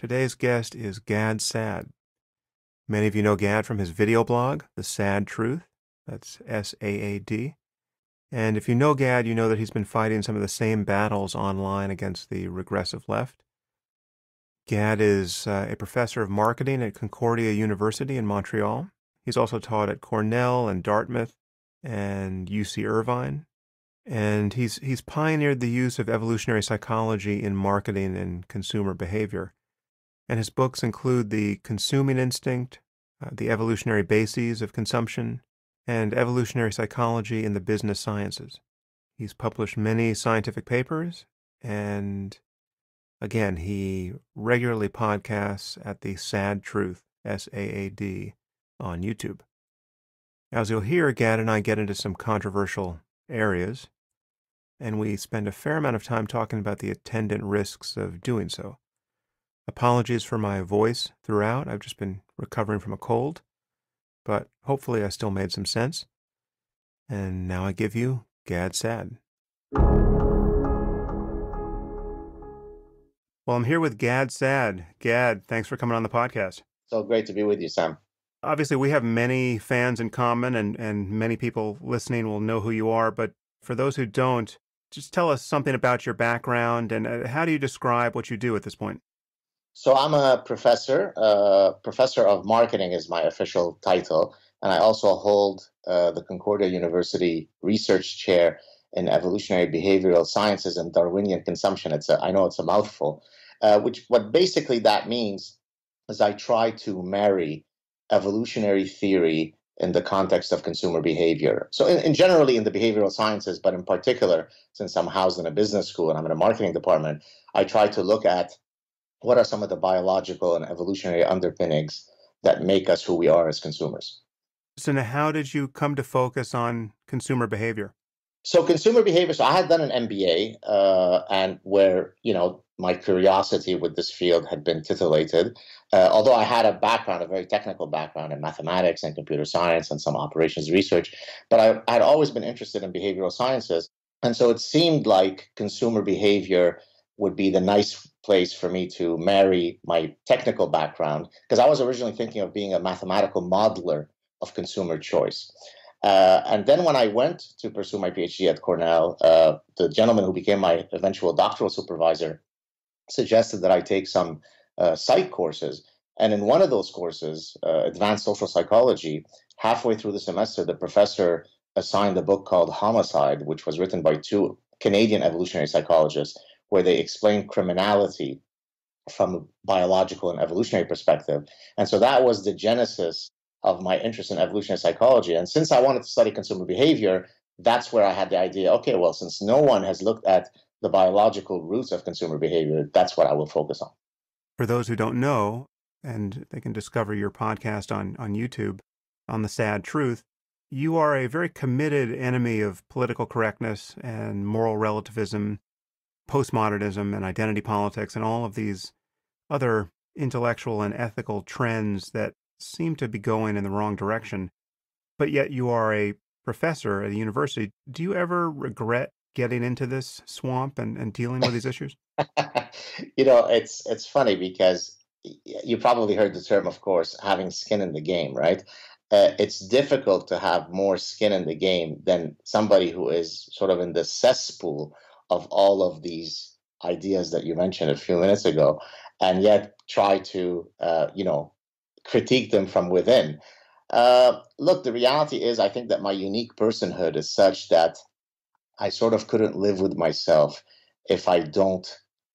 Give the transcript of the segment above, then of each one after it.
Today's guest is Gad Saad. Many of you know Gad from his video blog, The SAAD Truth. That's SAAD. And if you know Gad, you know that he's been fighting some of the same battles online against the regressive left. Gad is a professor of marketing at Concordia University in Montreal. He's also taught at Cornell and Dartmouth and UC Irvine. And he's pioneered the use of evolutionary psychology in marketing and consumer behavior. And his books include The Consuming Instinct, The Evolutionary Bases of Consumption, and Evolutionary Psychology in the Business Sciences. He's published many scientific papers, and again, he regularly podcasts at the SAAD Truth, S-A-A-D, on YouTube. As you'll hear, Gad and I get into some controversial areas, and we spend a fair amount of time talking about the attendant risks of doing so. Apologies for my voice throughout. I've just been recovering from a cold, but hopefully I still made some sense. And now I give you Gad Saad. Well, I'm here with Gad Saad. Gad, thanks for coming on the podcast. So great to be with you, Sam. Obviously, we have many fans in common, and many people listening will know who you are. But for those who don't, just tell us something about your background and how do you describe what you do at this point? So I'm a professor. Professor of marketing is my official title. And I also hold the Concordia University Research Chair in Evolutionary Behavioral Sciences and Darwinian Consumption. I know it's a mouthful, what basically that means is I try to marry evolutionary theory in the context of consumer behavior. So in generally in the behavioral sciences, but in particular, since I'm housed in a business school and I'm in a marketing department, I try to look at what are some of the biological and evolutionary underpinnings that make us who we are as consumers. So now how did you come to focus on consumer behavior? So consumer behavior, so I had done an MBA and where, my curiosity with this field had been titillated. Although I had a very technical background in mathematics and computer science and some operations research, but I had always been interested in behavioral sciences. And so it seemed like consumer behavior would be the nice place for me to marry my technical background, because I was originally thinking of being a mathematical modeler of consumer choice. And then when I went to pursue my PhD at Cornell, the gentleman who became my eventual doctoral supervisor suggested that I take some psych courses. And in one of those courses, Advanced Social Psychology, halfway through the semester, the professor assigned a book called Homicide, which was written by two Canadian evolutionary psychologists, where they explain criminality from a biological and evolutionary perspective. And so that was the genesis of my interest in evolutionary psychology. And since I wanted to study consumer behavior, that's where I had the idea, okay, well, since no one has looked at the biological roots of consumer behavior, that's what I will focus on. For those who don't know, and they can discover your podcast on YouTube, on the SAAD Truth, you are a very committed enemy of political correctness and moral relativism, postmodernism and identity politics, and all of these other intellectual and ethical trends that seem to be going in the wrong direction. But yet you are a professor at a university. Do you ever regret getting into this swamp and dealing with these issues? It's funny because you probably heard the term, of course, having skin in the game, right? It's difficult to have more skin in the game than somebody who is sort of in the cesspool of all of these ideas that you mentioned a few minutes ago, and yet try to, critique them from within. Look, the reality is, I think that my unique personhood is such that I sort of couldn't live with myself if I don't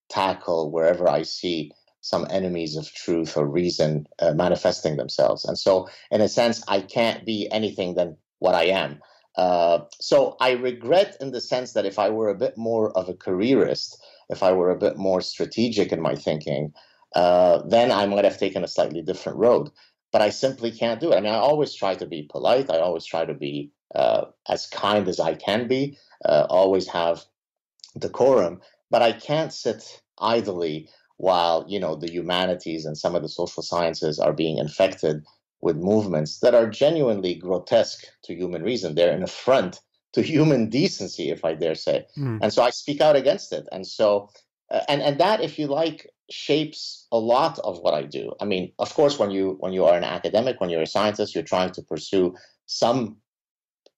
tackle wherever I see some enemies of truth or reason manifesting themselves. And so, in a sense, I can't be anything than what I am. So I regret in the sense that if I were a bit more of a careerist, if I were a bit more strategic in my thinking, then I might have taken a slightly different road. But I simply can't do it. I mean, I always try to be polite. I always try to be as kind as I can be, always have decorum. But I can't sit idly while, the humanities and some of the social sciences are being infected with movements that are genuinely grotesque to human reason. They're an affront to human decency, if I dare say. And so I speak out against it. And so, and that, if you like, shapes a lot of what I do. I mean, of course, when you are an academic, when you're a scientist, you're trying to pursue some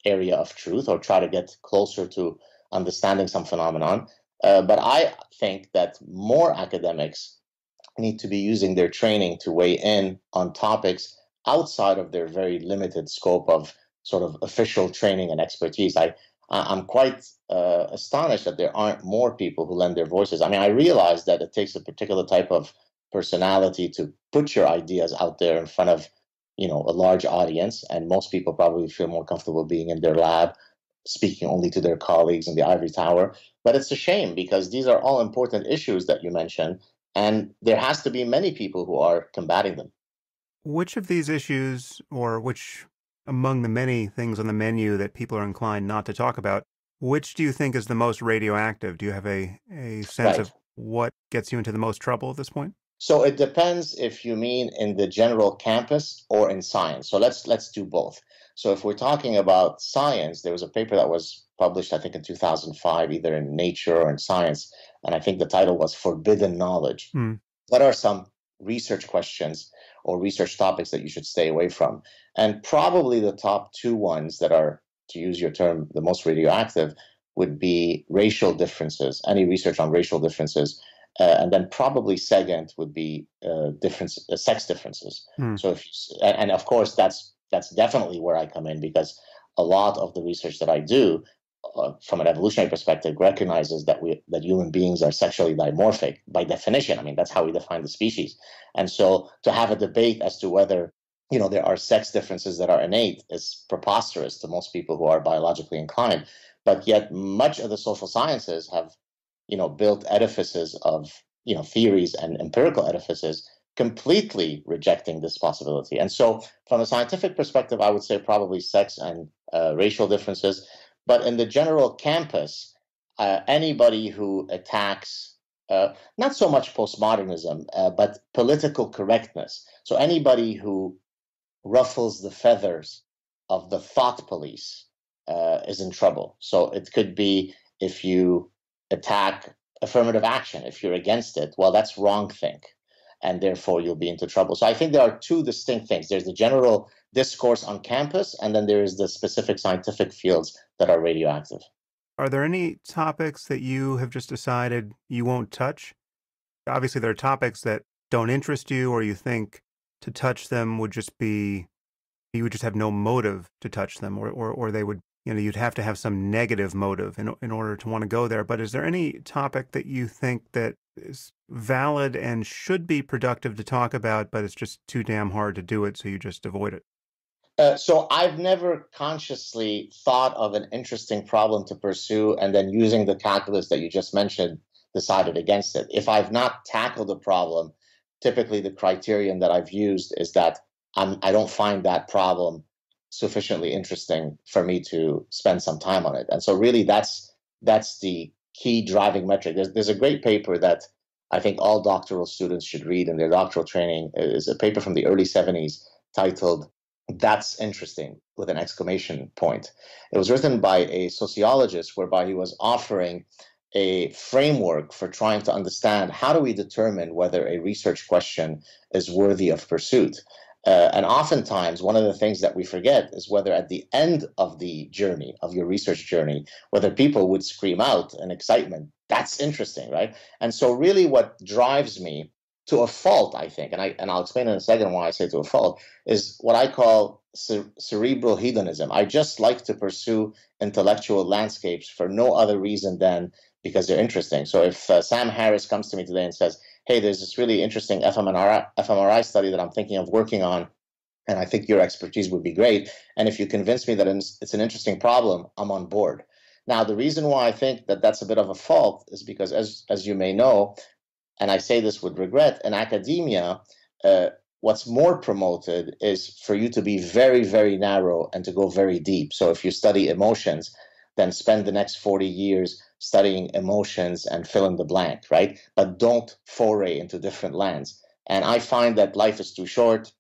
area of truth or try to get closer to understanding some phenomenon. But I think that more academics need to be using their training to weigh in on topics outside of their very limited scope of sort of official training and expertise. I'm quite astonished that there aren't more people who lend their voices. I mean, I realize that it takes a particular type of personality to put your ideas out there in front of, a large audience, and most people probably feel more comfortable being in their lab, speaking only to their colleagues in the ivory tower. But it's a shame because these are all important issues that you mentioned, and there has to be many people who are combating them. Which of these issues, or which among the many things on the menu that people are inclined not to talk about, which do you think is the most radioactive? Do you have a sense Right. of what gets you into the most trouble at this point? So it depends if you mean in the general campus or in science. So let's do both. So if we're talking about science, there was a paper that was published, I think, in 2005, either in Nature or in Science, and I think the title was Forbidden Knowledge. Hmm. What are some research questions or research topics that you should stay away from? And probably the top two ones that are, to use your term, the most radioactive would be racial differences, any research on racial differences, and then probably second would be sex differences. Hmm. So if and of course that's definitely where I come in, because a lot of the research that I do, from an evolutionary perspective, recognizes that human beings are sexually dimorphic by definition. I mean, that's how we define the species. And so to have a debate as to whether there are sex differences that are innate is preposterous to most people who are biologically inclined. But yet, much of the social sciences have built edifices of theories and empirical edifices completely rejecting this possibility. And so, from a scientific perspective, I would say probably sex and racial differences. But in the general campus, anybody who attacks not so much postmodernism, but political correctness. So anybody who ruffles the feathers of the thought police is in trouble. So it could be if you attack affirmative action, if you're against it, well, that's wrongthink, and therefore you'll be into trouble. So I think there are two distinct things. There's the general discourse on campus, and then there is the specific scientific fields that are radioactive. Are there any topics that you have just decided you won't touch? Obviously, there are topics that don't interest you, or you think to touch them would just be, you would just have no motive to touch them, or they would, you'd have to have some negative motive in order to want to go there. But is there any topic that you think that is valid and should be productive to talk about, but it's just too damn hard to do it, so you just avoid it? So I've never consciously thought of an interesting problem to pursue and then using the calculus that you just mentioned, decided against it. If I've not tackled a problem, typically the criterion that I've used is that I don't find that problem sufficiently interesting for me to spend some time on it. And so really that's the key driving metric. There's a great paper that I think all doctoral students should read in their doctoral training. It is a paper from the early 70s titled "That's Interesting" with an exclamation point. It was written by a sociologist, whereby he was offering a framework for trying to understand how do we determine whether a research question is worthy of pursuit. And oftentimes, one of the things that we forget is whether at the end of the journey, of your research journey, whether people would scream out in excitement, "That's interesting," right? And so, really, what drives me to a fault, I think, and I'll explain in a second why I say to a fault, is what I call cerebral hedonism. I just like to pursue intellectual landscapes for no other reason than because they're interesting. So if Sam Harris comes to me today and says, "Hey, there's this really interesting fMRI study that I'm thinking of working on, and I think your expertise would be great. And if you convince me that it's an interesting problem, I'm on board." Now, the reason why I think that that's a bit of a fault is because, as you may know, and I say this with regret, in academia, what's more promoted is for you to be very, very narrow and to go very deep. So if you study emotions, then spend the next 40 years studying emotions and fill in the blank, right? But don't foray into different lands. And I find that life is too short.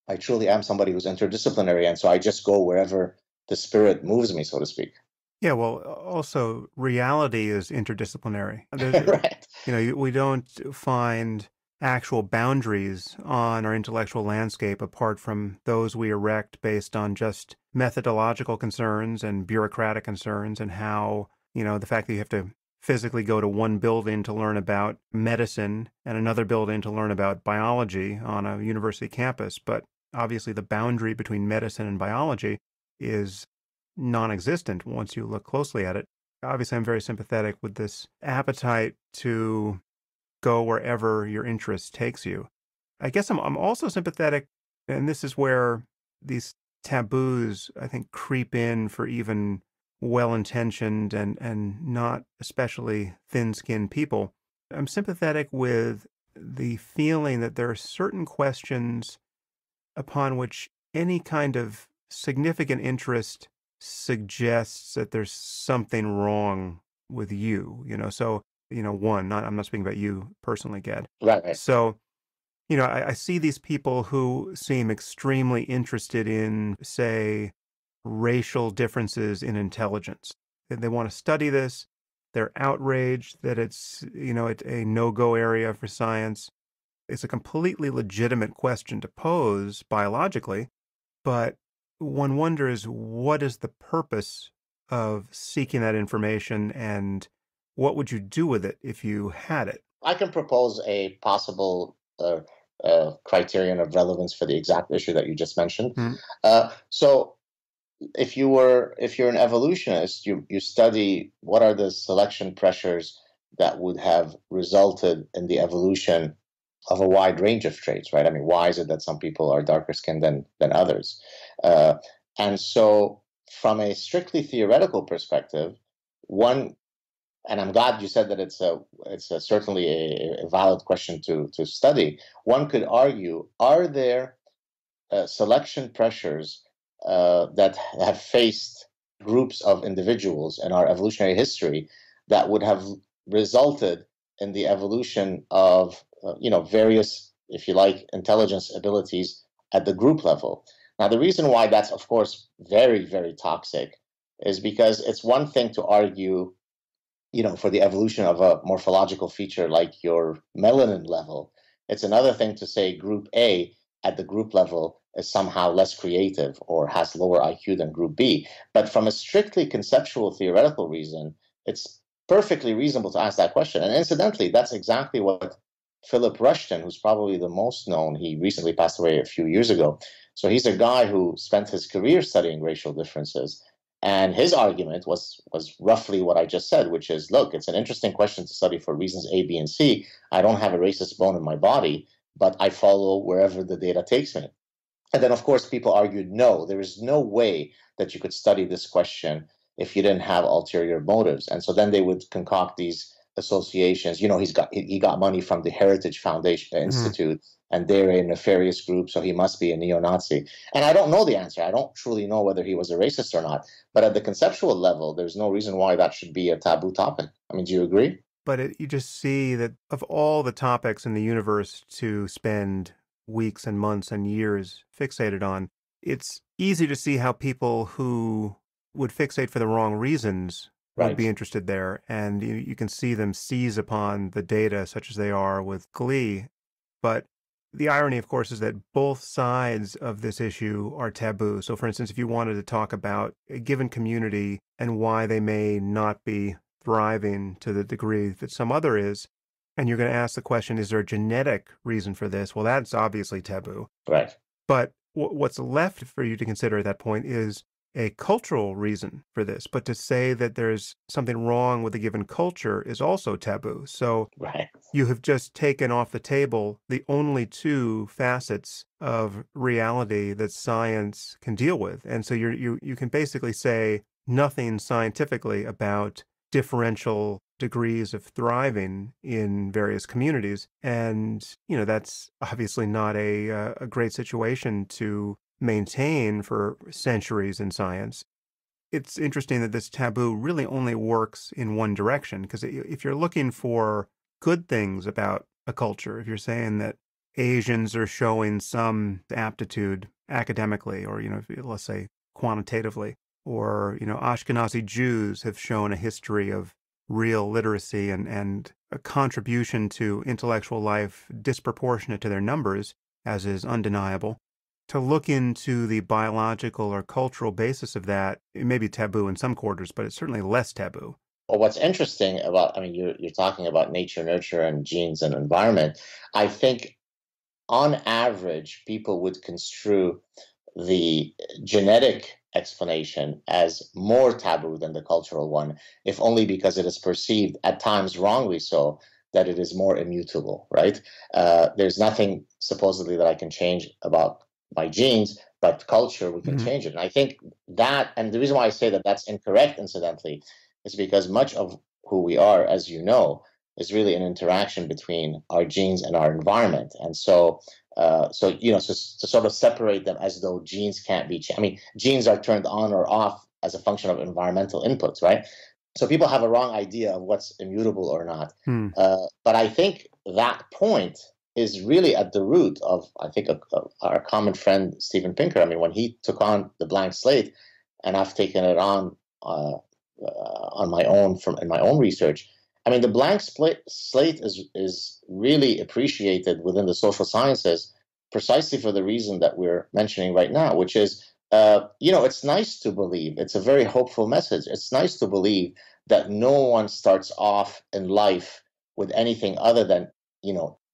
I truly am somebody who's interdisciplinary. And so I just go wherever the spirit moves me, so to speak. Yeah, well, also reality is interdisciplinary. Right. We don't find actual boundaries on our intellectual landscape apart from those we erect based on just methodological concerns and bureaucratic concerns, and how, the fact that you have to physically go to one building to learn about medicine and another building to learn about biology on a university campus. But obviously, the boundary between medicine and biology is non existent once you look closely at it. Obviously, I'm very sympathetic with this appetite to go wherever your interest takes you. I guess I'm also sympathetic, and this is where these taboos, I think, creep in for even well-intentioned and not especially thin-skinned people. I'm sympathetic with the feeling that there are certain questions upon which any kind of significant interest suggests that there's something wrong with you, So, I'm not speaking about you personally, Gad. Right, right. So, I see these people who seem extremely interested in, say, racial differences in intelligence. They want to study this. They're outraged that it's a no-go area for science. It's a completely legitimate question to pose biologically, but one wonders, what is the purpose of seeking that information, and what would you do with it if you had it? I can propose a possible criterion of relevance for the exact issue that you just mentioned. Hmm. So if you're an evolutionist, you study what are the selection pressures that would have resulted in the evolution of a wide range of traits, right? I mean, why is it that some people are darker skinned than others? Uh, and so, from a strictly theoretical perspective, one, and I'm glad you said that it's certainly a valid question to study. One could argue: are there selection pressures that have faced groups of individuals in our evolutionary history that would have resulted in the evolution of various, if you like, intelligence abilities at the group level? Now, the reason why that's, of course, very, very toxic is because it's one thing to argue, for the evolution of a morphological feature like your melanin level. It's another thing to say group A at the group level is somehow less creative or has lower IQ than group B. But from a strictly conceptual theoretical reason, it's perfectly reasonable to ask that question. And incidentally, that's exactly what Philip Rushton, who's probably the most known, he recently passed away a few years ago. So he's a guy who spent his career studying racial differences. And his argument was roughly what I just said, which is, look, it's an interesting question to study for reasons A, B, and C. I don't have a racist bone in my body, but I follow wherever the data takes me. And then, of course, people argued, no, there is no way that you could study this question if you didn't have ulterior motives. And so then they would concoct these associations. He got money from the Heritage Foundation Hmm. Institute, and they're a nefarious group, so he must be a neo-Nazi. And I don't know the answer. I don't truly know whether he was a racist or not. But at the conceptual level, there's no reason why that should be a taboo topic. I mean, do you agree? But you just see that of all the topics in the universe to spend weeks and months and years fixated on, it's easy to see how people who would fixate for the wrong reasons would be Right. interested there. And you can see them seize upon the data, such as they are, with glee. But the irony, of course, is that both sides of this issue are taboo. So, for instance, if you wanted to talk about a given community and why they may not be thriving to the degree that some other is, and you're going to ask the question, is there a genetic reason for this? Well, that's obviously taboo. Right. But what's left for you to consider at that point is a cultural reason for this. But to say that there's something wrong with a given culture is also taboo. So Right. you have just taken off the table the only two facets of reality that science can deal with. And so you can basically say nothing scientifically about differential degrees of thriving in various communities. And, that's obviously not a great situation to maintain for centuries in science. It's interesting that this taboo really only works in one direction, because if you're looking for good things about a culture, if you're saying that Asians are showing some aptitude academically, or, let's say quantitatively, or, Ashkenazi Jews have shown a history of real literacy and a contribution to intellectual life disproportionate to their numbers, as is undeniable. To look into the biological or cultural basis of that, it may be taboo in some quarters, but it's certainly less taboo. Well, what's interesting about, I mean, you're talking about nature, nurture, and genes and environment. I think on average, people would construe the genetic explanation as more taboo than the cultural one, if only because it is perceived, at times wrongly so, that it is more immutable, right? There's nothing supposedly that I can change about my genes, but culture, we can Hmm. change it. And I think that, and the reason why I say that that's incorrect, incidentally, is because much of who we are, as you know, is really an interaction between our genes and our environment. And so to sort of separate them as though genes can't be changed. I mean, genes are turned on or off as a function of environmental inputs, right? So people have a wrong idea of what's immutable or not. Hmm. But I think that point is really at the root of, I think, our common friend Steven Pinker. I mean, when he took on the blank slate, and I've taken it on my own from in my own research. I mean, the slate is really appreciated within the social sciences precisely for the reason that we're mentioning right now, which is, it's nice to believe. It's a very hopeful message. It's nice to believe that no one starts off in life with anything other than,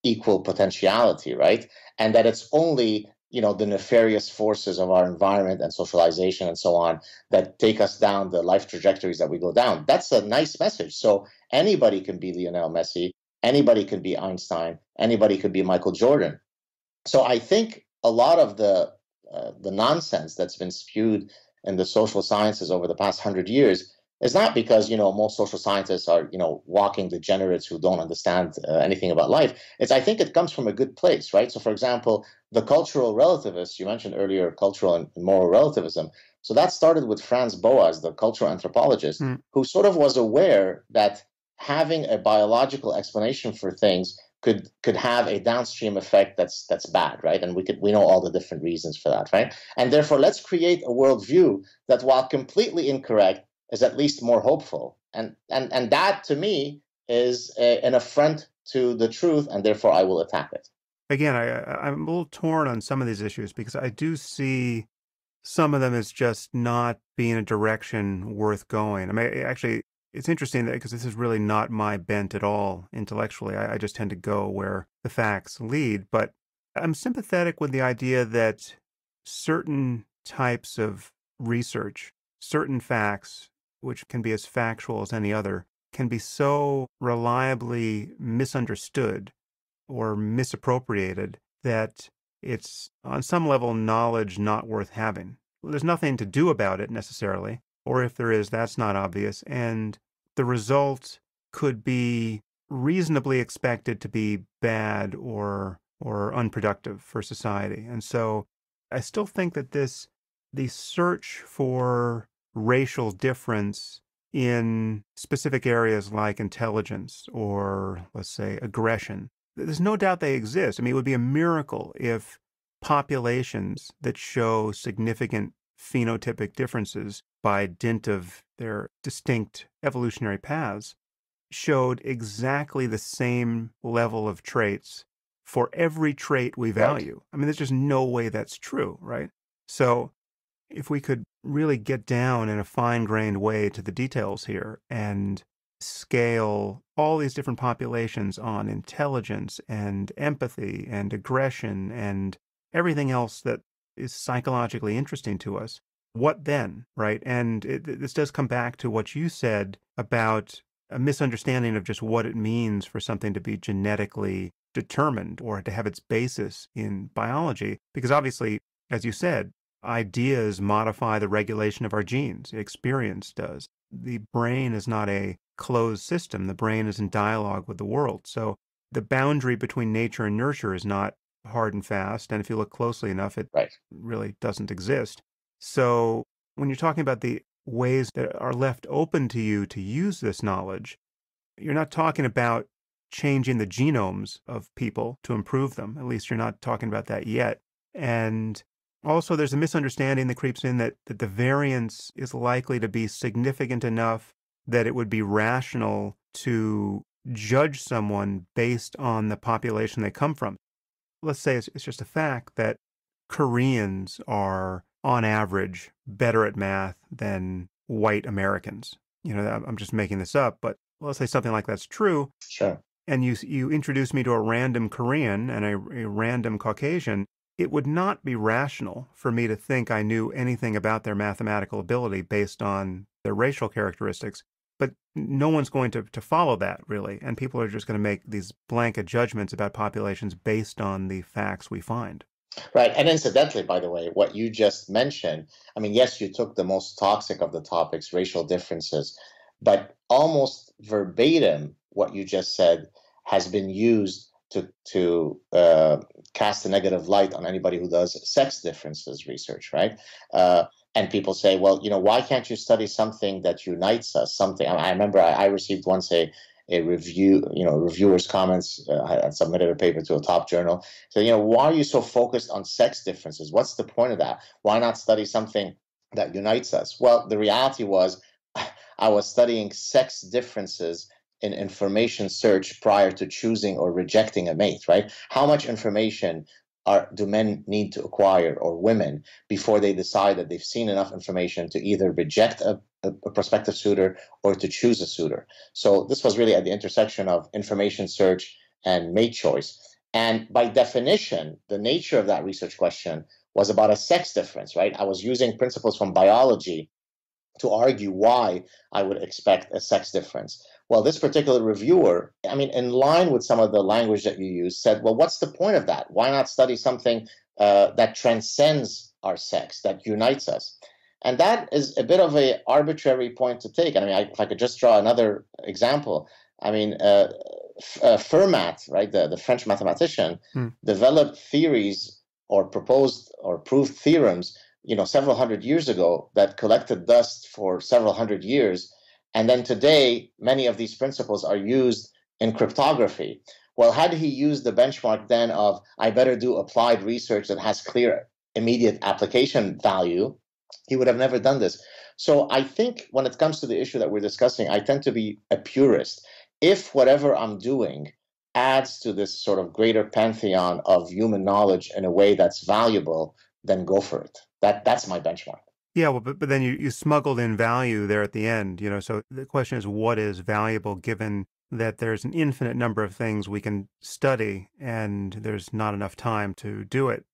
equal potentiality, right? And that it's only, the nefarious forces of our environment and socialization and so on that take us down the life trajectories that we go down. That's a nice message. So anybody can be Lionel Messi, anybody can be Einstein, anybody could be Michael Jordan. So I think a lot of the nonsense that's been spewed in the social sciences over the past 100 years is not because most social scientists are walking degenerates who don't understand anything about life. I think it comes from a good place, right? So for example, the cultural relativists you mentioned earlier, cultural and moral relativism. So that started with Franz Boas, the cultural anthropologist, Hmm. who sort of was aware that having a biological explanation for things could have a downstream effect that's bad, right? And we know all the different reasons for that, right? And therefore, let's create a worldview that, while completely incorrect, is at least more hopeful. And that to me is an affront to the truth, and therefore I will attack it. Again, I'm a little torn on some of these issues because I do see some of them as just not being a direction worth going. I mean, actually, it's interesting that because this is really not my bent at all intellectually. I just tend to go where the facts lead. But I'm sympathetic with the idea that certain types of research, certain facts, which can be as factual as any other, can be so reliably misunderstood or misappropriated that it's on some level knowledge not worth having. There's nothing to do about it necessarily, or if there is, that's not obvious. And the result could be reasonably expected to be bad or unproductive for society. And so I still think that the search for racial difference in specific areas like intelligence or, let's say, aggression, there's no doubt they exist. I mean, it would be a miracle if populations that show significant phenotypic differences by dint of their distinct evolutionary paths showed exactly the same level of traits for every trait we Right. value. I mean, there's just no way that's true, right? So if we could really get down in a fine-grained way to the details here and scale all these different populations on intelligence and empathy and aggression and everything else that is psychologically interesting to us, what then, right? And this does come back to what you said about a misunderstanding of just what it means for something to be genetically determined or to have its basis in biology. Because obviously, as you said, ideas modify the regulation of our genes. Experience does. The brain is not a closed system. The brain is in dialogue with the world. So the boundary between nature and nurture is not hard and fast. And if you look closely enough, it Right. really doesn't exist. So when you're talking about the ways that are left open to you to use this knowledge, you're not talking about changing the genomes of people to improve them. At least you're not talking about that yet. And also, there's a misunderstanding that creeps in that the variance is likely to be significant enough that it would be rational to judge someone based on the population they come from. Let's say it's just a fact that Koreans are, on average, better at math than white Americans. I'm just making this up, but let's say something like that's true, Sure. and you introduce me to a random Korean and a random Caucasian, it would not be rational for me to think I knew anything about their mathematical ability based on their racial characteristics. But no one's going to follow that, really. And people are just going to make these blanket judgments about populations based on the facts we find. Right. And incidentally, by the way, what you just mentioned, I mean, yes, you took the most toxic of the topics, racial differences, but almost verbatim, what you just said has been used to cast a negative light on anybody who does sex differences research, right? And people say, well, why can't you study something that unites us? Something I remember I received once a review, reviewers' comments. I submitted a paper to a top journal. So, why are you so focused on sex differences? What's the point of that? Why not study something that unites us? Well, the reality was I was studying sex differences in information search prior to choosing or rejecting a mate, right? How much information do men need to acquire, or women, before they decide that they've seen enough information to either reject a prospective suitor or to choose a suitor? So this was really at the intersection of information search and mate choice. And by definition, the nature of that research question was about a sex difference, right? I was using principles from biology to argue why I would expect a sex difference. Well, this particular reviewer, I mean, in line with some of the language that you use, said, well, what's the point of that? Why not study something that transcends our sex, that unites us? And that is a bit of an arbitrary point to take. I mean, if I could just draw another example, I mean, Fermat, right, the French mathematician, developed theories or proposed or proved theorems several hundred years ago that collected dust for several hundred years. And then today, many of these principles are used in cryptography. Well, had he used the benchmark then of, I better do applied research that has clear, immediate application value, he would have never done this. So I think when it comes to the issue that we're discussing, I tend to be a purist. If whatever I'm doing adds to this sort of greater pantheon of human knowledge in a way that's valuable, then go for it. That's my benchmark. Yeah, well, but then you smuggled in value there at the end, so the question is, what is valuable given that there's an infinite number of things we can study and there's not enough time to do it?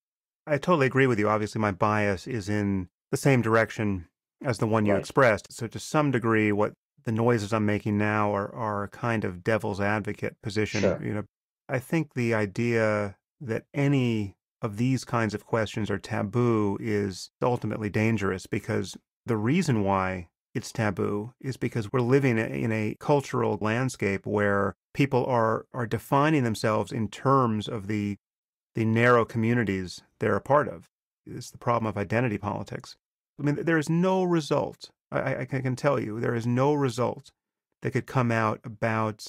I totally agree with you. Obviously, my bias is in the same direction as the one you Right. expressed. So to some degree, what the noises I'm making now are a kind of devil's advocate position. Sure. I think the idea that any of these kinds of questions are taboo is ultimately dangerous, because the reason why it's taboo is because we're living in a cultural landscape where people are defining themselves in terms of the narrow communities they're a part of. It's the problem of identity politics. I mean, there is no result, I can tell you, there is no result that could come out about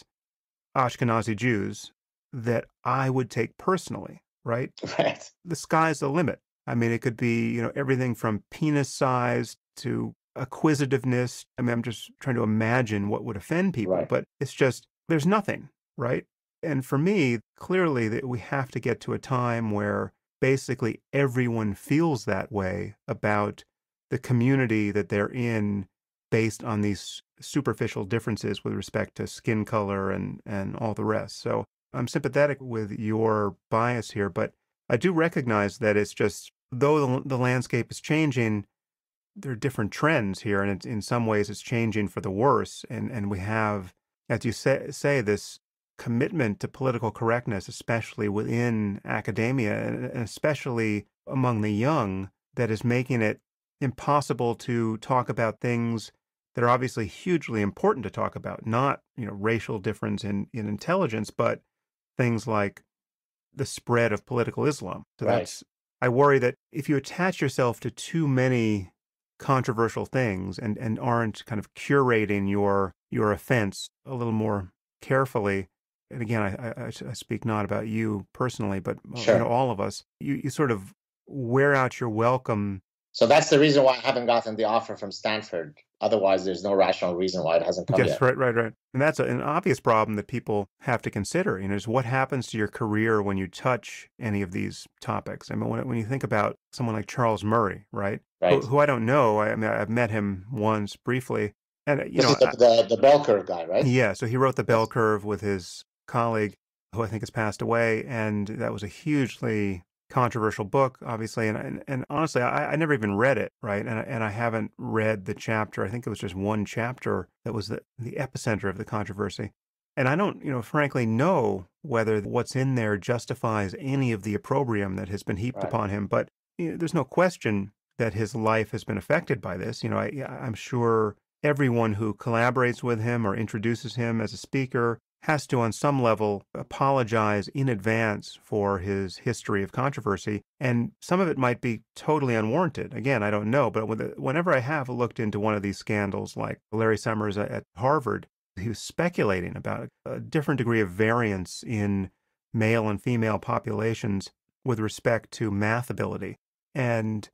Ashkenazi Jews that I would take personally, right? Right. The sky's the limit. I mean, it could be, everything from penis size to acquisitiveness. I mean, I'm just trying to imagine what would offend people, Right. but it's just, there's nothing, right? And for me, clearly that we have to get to a time where basically everyone feels that way about the community that they're in based on these superficial differences with respect to skin color and all the rest. So I'm sympathetic with your bias here, but I do recognize that it's just, though the landscape is changing, there are different trends here, and in some ways it's changing for the worse. And we have, as you say, this commitment to political correctness, especially within academia, and especially among the young, that is making it impossible to talk about things that are obviously hugely important to talk about, not, racial difference in intelligence, but things like the spread of political Islam. So Right. I worry that if you attach yourself to too many controversial things and aren't kind of curating your offense a little more carefully, and again, I speak not about you personally, but Sure. all of us, you sort of wear out your welcome So that's the reason why I haven't gotten the offer from Stanford. Otherwise, there's no rational reason why it hasn't come Yes, yet. right, right, right. And that's an obvious problem that people have to consider. Is what happens to your career when you touch any of these topics. I mean, when you think about someone like Charles Murray, right, Right. who I don't know. I mean, I've met him once briefly, and This is the bell curve guy, right? yeah. So he wrote The Bell Yes. Curve with his colleague, who I think has passed away, and that was a hugely controversial book, obviously. And honestly, I never even read it, right? And I haven't read the chapter. I think it was just one chapter that was the epicenter of the controversy. And I don't, frankly, know whether what's in there justifies any of the opprobrium that has been heaped Right. upon him. But there's no question that his life has been affected by this. I'm sure everyone who collaborates with him or introduces him as a speaker has to, on some level, apologize in advance for his history of controversy. And some of it might be totally unwarranted. Again, I don't know. But whenever I have looked into one of these scandals, like Larry Summers at Harvard, he was speculating about a different degree of variance in male and female populations with respect to math ability. And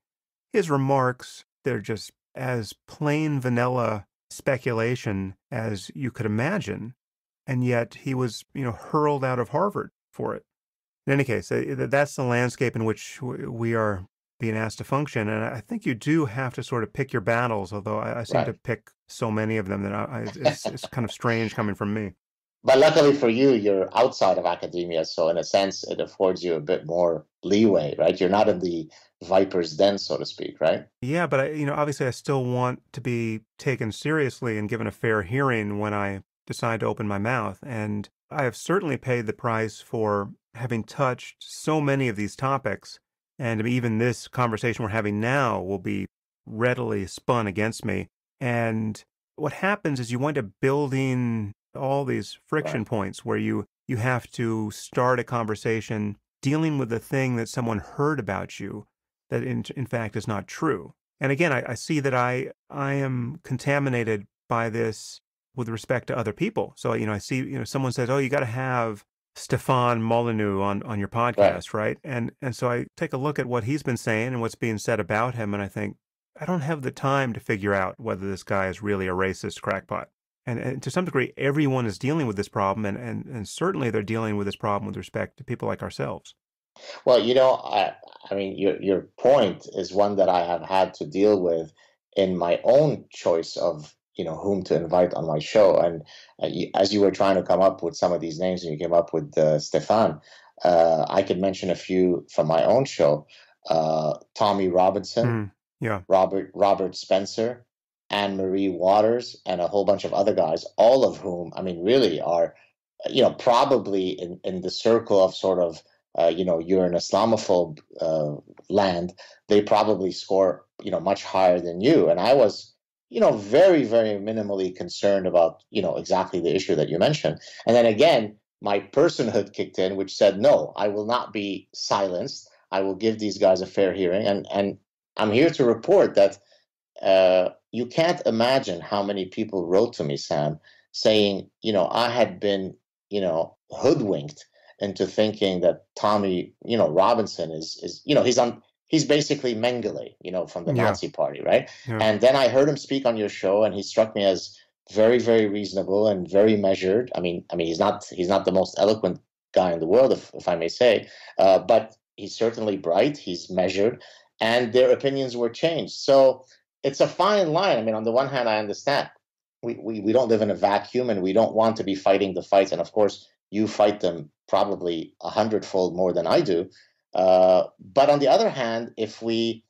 his remarks, they're just as plain vanilla speculation as you could imagine. And yet he was, hurled out of Harvard for it. In any case, that's the landscape in which we are being asked to function. And I think you do have to sort of pick your battles, although I seem to Right. pick so many of them that it's kind of strange coming from me. But luckily for you, you're outside of academia, so in a sense, it affords you a bit more leeway, right? You're not in the viper's den, so to speak, right? Yeah, but obviously I still want to be taken seriously and given a fair hearing when I decide to open my mouth. And I have certainly paid the price for having touched so many of these topics. And even this conversation we're having now will be readily spun against me. And what happens is you wind up building all these friction Right. points where you have to start a conversation dealing with the thing that someone heard about you that in fact is not true. And again, I see that I am contaminated by this with respect to other people. So, I see, someone says, oh, you got to have Stefan Molyneux on your Right. podcast, right? And so I take a look at what he's been saying and what's being said about him, and I think, I don't have the time to figure out whether this guy is really a racist crackpot. And to some degree, everyone is dealing with this problem, and certainly they're dealing with this problem with respect to people like ourselves. Well, I mean, your point is one that I have had to deal with in my own choice of, whom to invite on my show. And as you were trying to come up with some of these names, and you came up with Stefan, I could mention a few from my own show: Tommy Robinson, Mm, yeah, Robert Spencer, Anne Marie Waters, and a whole bunch of other guys. All of whom, I mean, really are, probably in the circle of sort of you're an Islamophobe land, they probably score, much higher than you. And I was, very, very minimally concerned about, exactly the issue that you mentioned. And then again, my personhood kicked in, which said, no, I will not be silenced. I will give these guys a fair hearing. And I'm here to report that you can't imagine how many people wrote to me, Sam, saying, I had been, hoodwinked into thinking that Tommy, Robinson is, he's basically Mengele, from the yeah, Nazi party, right? yeah. And then I heard him speak on your show, and he struck me as very, very reasonable and very measured. I mean, he's not the most eloquent guy in the world, if I may say, but he's certainly bright. He's measured, and their opinions were changed. So it's a fine line. I mean, on the one hand, I understand we don't live in a vacuum, and we don't want to be fighting the fights. And of course, you fight them probably 100-fold more than I do. But on the other hand, if we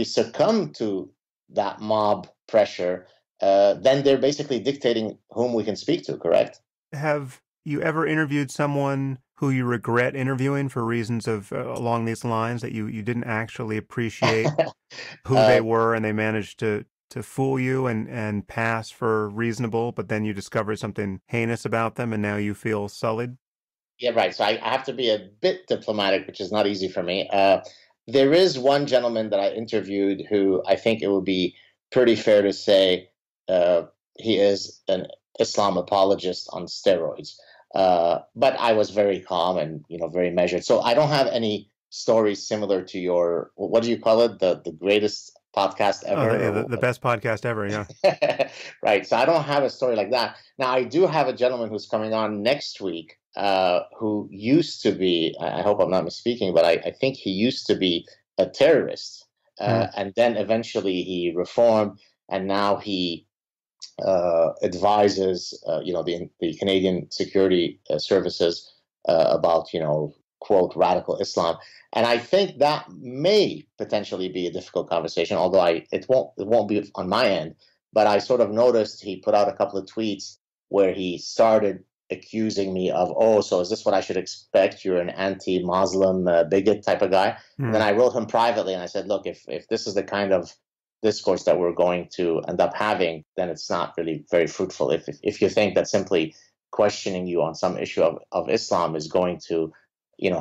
succumb to that mob pressure, then they're basically dictating whom we can speak to. Correct? Have you ever interviewed someone who you regret interviewing for reasons of along these lines, that you didn't actually appreciate who they uh, were and they managed to fool you and pass for reasonable, but then you discovered something heinous about them and now you feel sullied? yeah, right. So I have to be a bit diplomatic, which is not easy for me. There is one gentleman that I interviewed who I think it would be pretty fair to say uh, he is an Islam apologist on steroids. But I was very calm and very measured. So I don't have any stories similar to your, what do you call it? The greatest podcast Oh, ever? the best podcast ever. Yeah. Right. So I don't have a story like that. Now, I do have a gentleman who's coming on next week who used to be, I hope I'm not misspeaking, but I think he used to be a terrorist. Hmm. And then eventually he reformed, and now he advises, the Canadian security services about, quote, radical Islam. And I think that may potentially be a difficult conversation, although it won't be on my end. But I sort of noticed he put out a couple of tweets where he started accusing me of, oh, so is this what I should expect? You're an anti-Muslim bigot type of guy. And then Hmm. I wrote him privately and I said, look, if this is the kind of discourse that we're going to end up having, then it's not really very fruitful. If you think that simply questioning you on some issue of Islam is going to,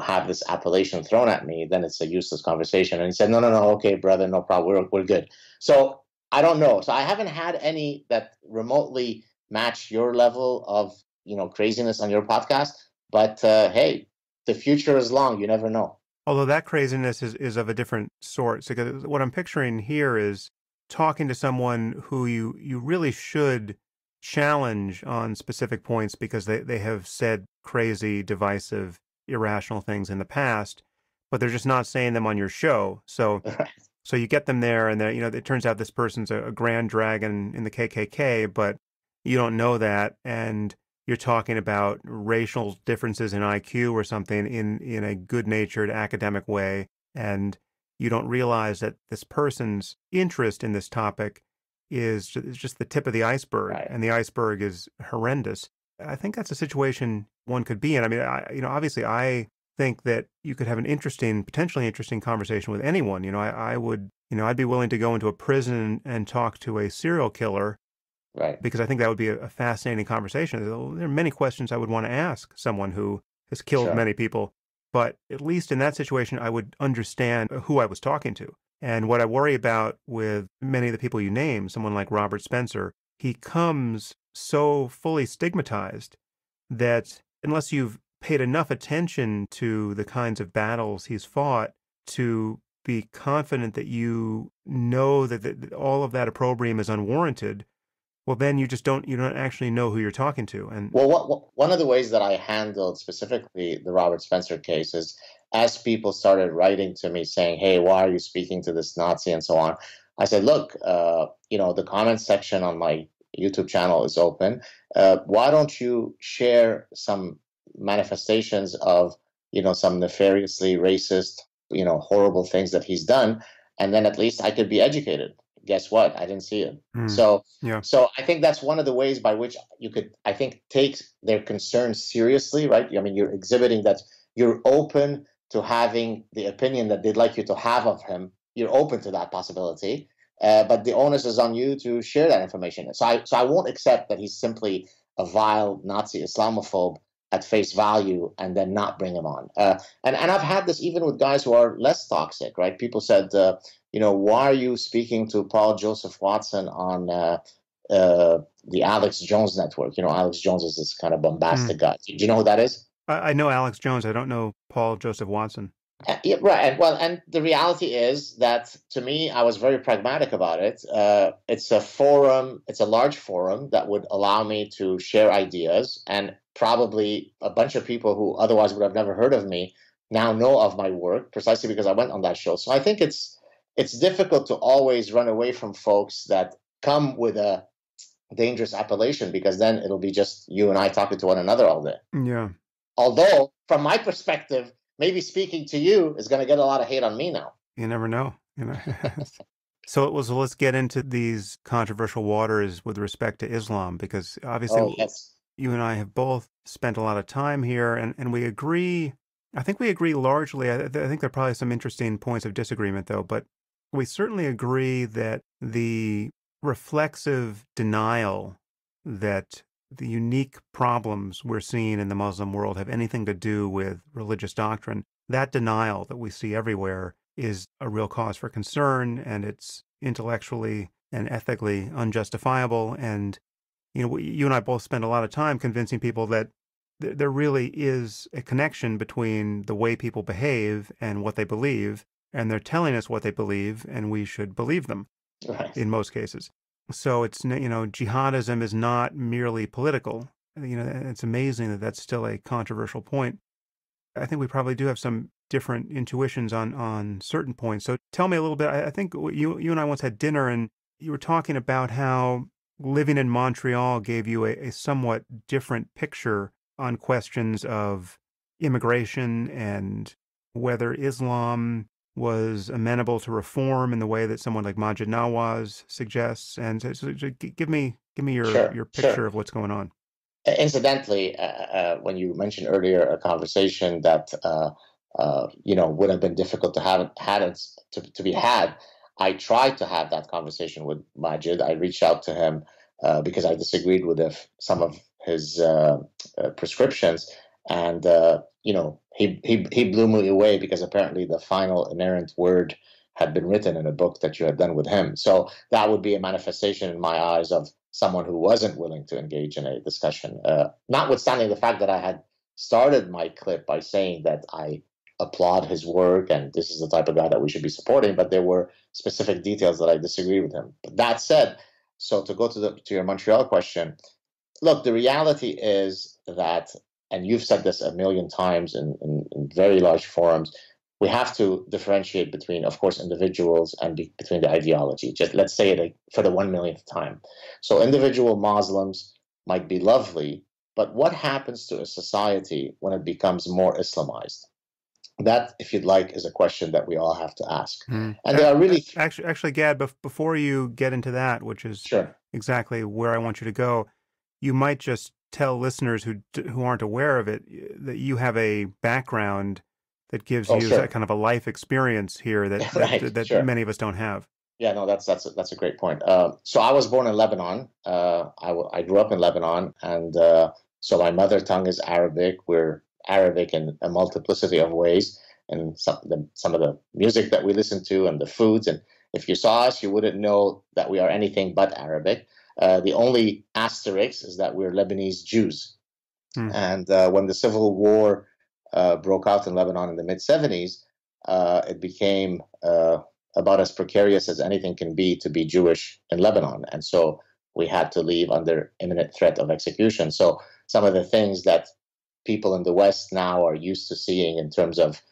have this appellation thrown at me, then it's a useless conversation. And he said, no, okay, brother, no problem, we're good. So I don't know. So I haven't had any that remotely match your level of, craziness on your podcast. But hey, the future is long. You never know. Although that craziness is of a different sort. So 'cause what I'm picturing here is talking to someone who you really should challenge on specific points because they have said crazy, divisive, irrational things in the past, but they're just not saying them on your show. So you get them there, and it turns out this person's a grand dragon in the KKK, but you don't know that, and you're talking about racial differences in IQ or something in a good-natured academic way, and you don't realize that this person's interest in this topic is just the tip of the iceberg, Right. and the iceberg is horrendous. I think that's a situation one could be in. I mean, obviously, I think that you could have an potentially interesting conversation with anyone. I would, I'd be willing to go into a prison and talk to a serial killer Right. because I think that would be a fascinating conversation. There are many questions I would want to ask someone who has killed Sure. many people, but at least in that situation, I would understand who I was talking to. And what I worry about with many of the people you name, someone like Robert Spencer, he comes so fully stigmatized that unless you've paid enough attention to the kinds of battles he's fought to be confident that you know that all of that opprobrium is unwarranted, well, then you don't actually know who you're talking to. And Well, one of the ways that I handled specifically the Robert Spencer case is as people started writing to me saying, "Hey, why are you speaking to this Nazi?" and so on, I said, "Look, the comments section on my YouTube channel is open. Why don't you share some manifestations of, some nefariously racist, horrible things that he's done, and then at least I could be educated." Guess what? I didn't see it. mm, So yeah, so I think that's one of the ways by which you could, I think, take their concerns seriously, right? I mean, you're exhibiting that you're open to having the opinion that they'd like you to have of him. You're open to that possibility, but the onus is on you to share that information. So I won't accept that he's simply a vile Nazi Islamophobe at face value and then not bring him on. And I've had this even with guys who are less toxic, right? People said, why are you speaking to Paul Joseph Watson on the Alex Jones network? Alex Jones is this kind of mm. bombastic guy. Do you know who that is? I know Alex Jones. I don't know Paul Joseph Watson. Yeah, right. And the reality is that to me, I was very pragmatic about it. It's a forum, it's a large forum that would allow me to share ideas, and probably a bunch of people who otherwise would have never heard of me now know of my work precisely because I went on that show. So I think it's difficult to always run away from folks that come with a dangerous appellation, because then it'll be just you and I talking to one another all day. Yeah, Although, from my perspective, maybe speaking to you is going to get a lot of hate on me now. you never know. So let's get into these controversial waters with respect to Islam, because obviously Oh, yes. you and I have both spent a lot of time here, and we agree. I think we agree largely. I think there are probably some interesting points of disagreement, though, but we certainly agree that the reflexive denial that the unique problems we're seeing in the Muslim world have anything to do with religious doctrine, that denial that we see everywhere is a real cause for concern, and it's intellectually and ethically unjustifiable. And you and I both spend a lot of time convincing people that there really is a connection between the way people behave and what they believe, and they're telling us what they believe, and we should believe them Right. in most cases. So it's, jihadism is not merely political. It's amazing that that's still a controversial point. I think we probably do have some different intuitions on certain points. So tell me a little bit. I think you and I once had dinner, and you were talking about how living in Montreal gave you a somewhat different picture on questions of immigration and whether Islam was amenable to reform in the way that someone like Majid Nawaz suggests. And so give me Sure, your picture sure. of what's going on. Incidentally, when you mentioned earlier a conversation that would have been difficult to have to be had, I tried to have that conversation with Majid. I reached out to him because I disagreed with some of his prescriptions, and he blew me away because apparently the final inerrant word had been written in a book that you had done with him. So that would be a manifestation in my eyes of someone who wasn't willing to engage in a discussion. Notwithstanding the fact that I had started my clip by saying that I applaud his work and this is the type of guy that we should be supporting, but there were specific details that I disagree with him. But that said, so to go to your Montreal question, look, the reality is that, and you've said this a million times in very large forums, we have to differentiate between, of course, individuals and between the ideology. Just let's say it for the 1 millionth time. So individual Muslims might be lovely, but what happens to a society when it becomes more Islamized? That, if you'd like, is a question that we all have to ask. Mm. And there are really, Actually, Gad, before you get into that, which is sure. exactly where I want you to go, you might just tell listeners who aren't aware of it that you have a background that gives Oh, you that sure. kind of a life experience here Right, that sure. many of us don't have. Yeah, no, that's a great point. So I was born in Lebanon. I grew up in Lebanon, and so my mother tongue is Arabic. We're Arabic in a multiplicity of ways, and some of the music that we listen to and the foods. And if you saw us, you wouldn't know that we are anything but Arabic. The only asterisk is that we're Lebanese Jews. Mm. And when the civil war broke out in Lebanon in the mid 70s, it became about as precarious as anything can be to be Jewish in Lebanon. And so we had to leave under imminent threat of execution. So some of the things that people in the West now are used to seeing in terms of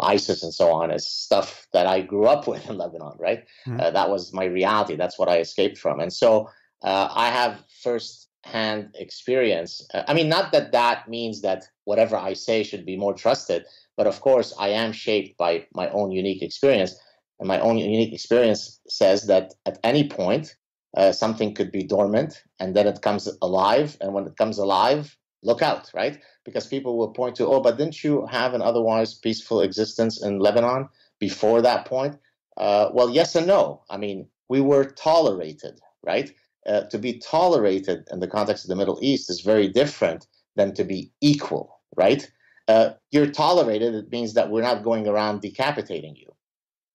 ISIS and so on is stuff that I grew up with in Lebanon, right? Mm. That was my reality. That's what I escaped from. And so I have first-hand experience. I mean, not that that means that whatever I say should be more trusted, but of course, I am shaped by my own unique experience. And my own unique experience says that at any point, something could be dormant and then it comes alive. And when it comes alive, look out, right? Because people will point to, oh, but didn't you have an otherwise peaceful existence in Lebanon before that point? Well, yes and no. I mean, we were tolerated, right? To be tolerated in the context of the Middle East is very different than to be equal, right? You're tolerated, it means that we're not going around decapitating you.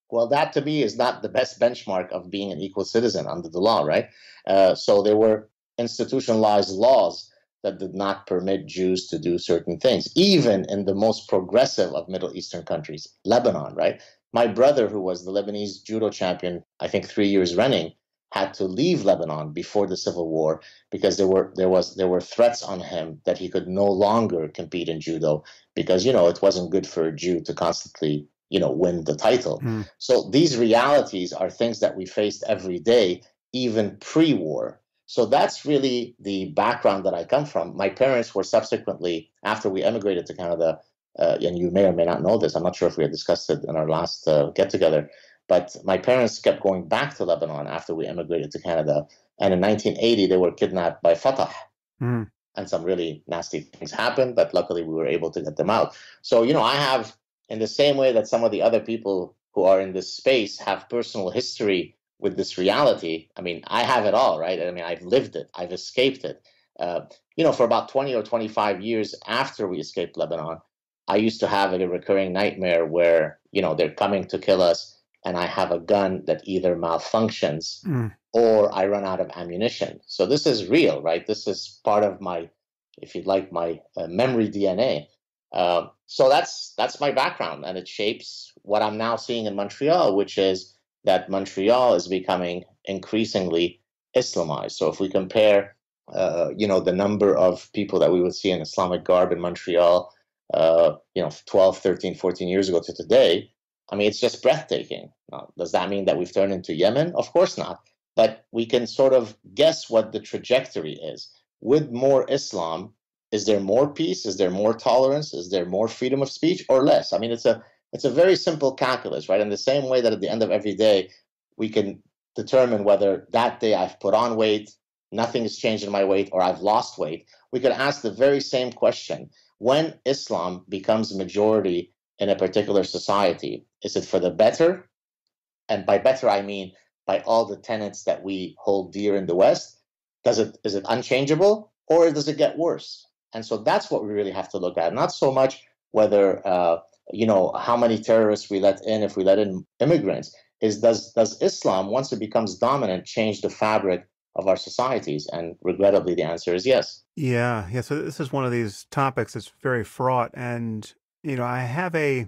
Well, that to me is not the best benchmark of being an equal citizen under the law, right? So there were institutionalized laws that did not permit Jews to do certain things, even in the most progressive of Middle Eastern countries, Lebanon, right? My brother, who was the Lebanese judo champion, I think 3 years running, had to leave Lebanon before the civil war because there were threats on him that he could no longer compete in judo because it wasn't good for a Jew to constantly win the title. Mm. So these realities are things that we faced every day, even pre-war. So that's really the background that I come from. My parents were subsequently, after we emigrated to Canada, and you may or may not know this, I'm not sure if we had discussed it in our last get together, but my parents kept going back to Lebanon after we emigrated to Canada. And in 1980, they were kidnapped by Fatah. Mm. And some really nasty things happened, but luckily we were able to get them out. So, I have, in the same way that some of the other people who are in this space have personal history with this reality, I mean, I have it all, right? I mean, I've lived it, I've escaped it. For about 20 or 25 years after we escaped Lebanon, I used to have a recurring nightmare where, they're coming to kill us, and I have a gun that either malfunctions Mm. or I run out of ammunition. So this is real, right? This is part of my if you'd like, my memory DNA. So that's my background, and it shapes what I'm now seeing in Montreal, which is that Montreal is becoming increasingly Islamized. So if we compare, the number of people that we would see in Islamic garb in Montreal, 12, 13, 14 years ago to today, I mean, it's just breathtaking. Now, does that mean that we've turned into Yemen? Of course not. But we can sort of guess what the trajectory is. With more Islam, is there more peace? Is there more tolerance? Is there more freedom of speech or less? I mean, it's a very simple calculus, right? In the same way that at the end of every day, we can determine whether that day I've put on weight, nothing has changed in my weight, or I've lost weight. We could ask the very same question. When Islam becomes a majority in a particular society, is it for the better? And by better, I mean by all the tenets that we hold dear in the West. Is it unchangeable, or does it get worse? And so that's what we really have to look at, not so much whether how many terrorists we let in, if we let in immigrants. Is does Islam, once it becomes dominant, change the fabric of our societies? And regrettably, the answer is yes. Yeah, yeah. So this is one of these topics that's very fraught, and I have a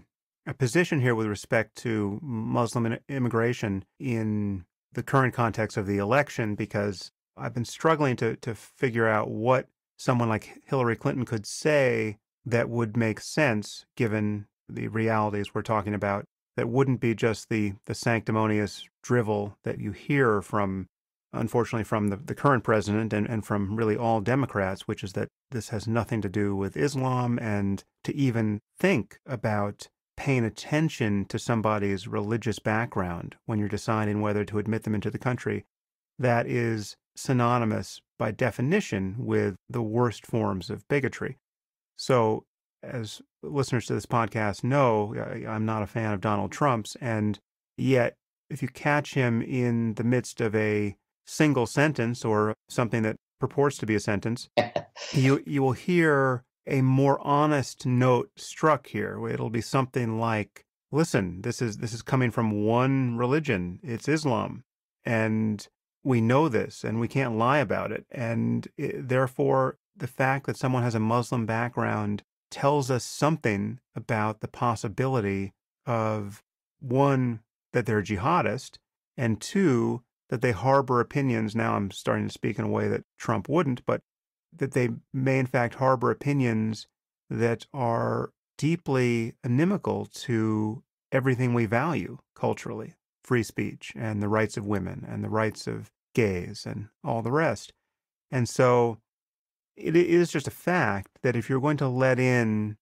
position here with respect to Muslim immigration in the current context of the election, because I've been struggling to figure out what someone like Hillary Clinton could say that would make sense given the realities we're talking about, that wouldn't be just the sanctimonious drivel that you hear from, unfortunately, from the current president and from really all Democrats, which is that this has nothing to do with Islam, and to even think about paying attention to somebody's religious background when you're deciding whether to admit them into the country, that is synonymous by definition with the worst forms of bigotry. So, as listeners to this podcast know, I'm not a fan of Donald Trump's, and yet if you catch him in the midst of a single sentence or something that purports to be a sentence, you will hear a more honest note struck here. It'll be something like, "Listen, this is coming from one religion. It's Islam, and we know this, and we can't lie about it. And therefore, the fact that someone has a Muslim background tells us something about the possibility of, one, that they're jihadist, and two, that they harbor opinions." Now I'm starting to speak in a way that Trump wouldn't, but that they may in fact harbor opinions that are deeply inimical to everything we value culturally: free speech and the rights of women and the rights of gays and all the rest. And so it is just a fact that if you're going to let in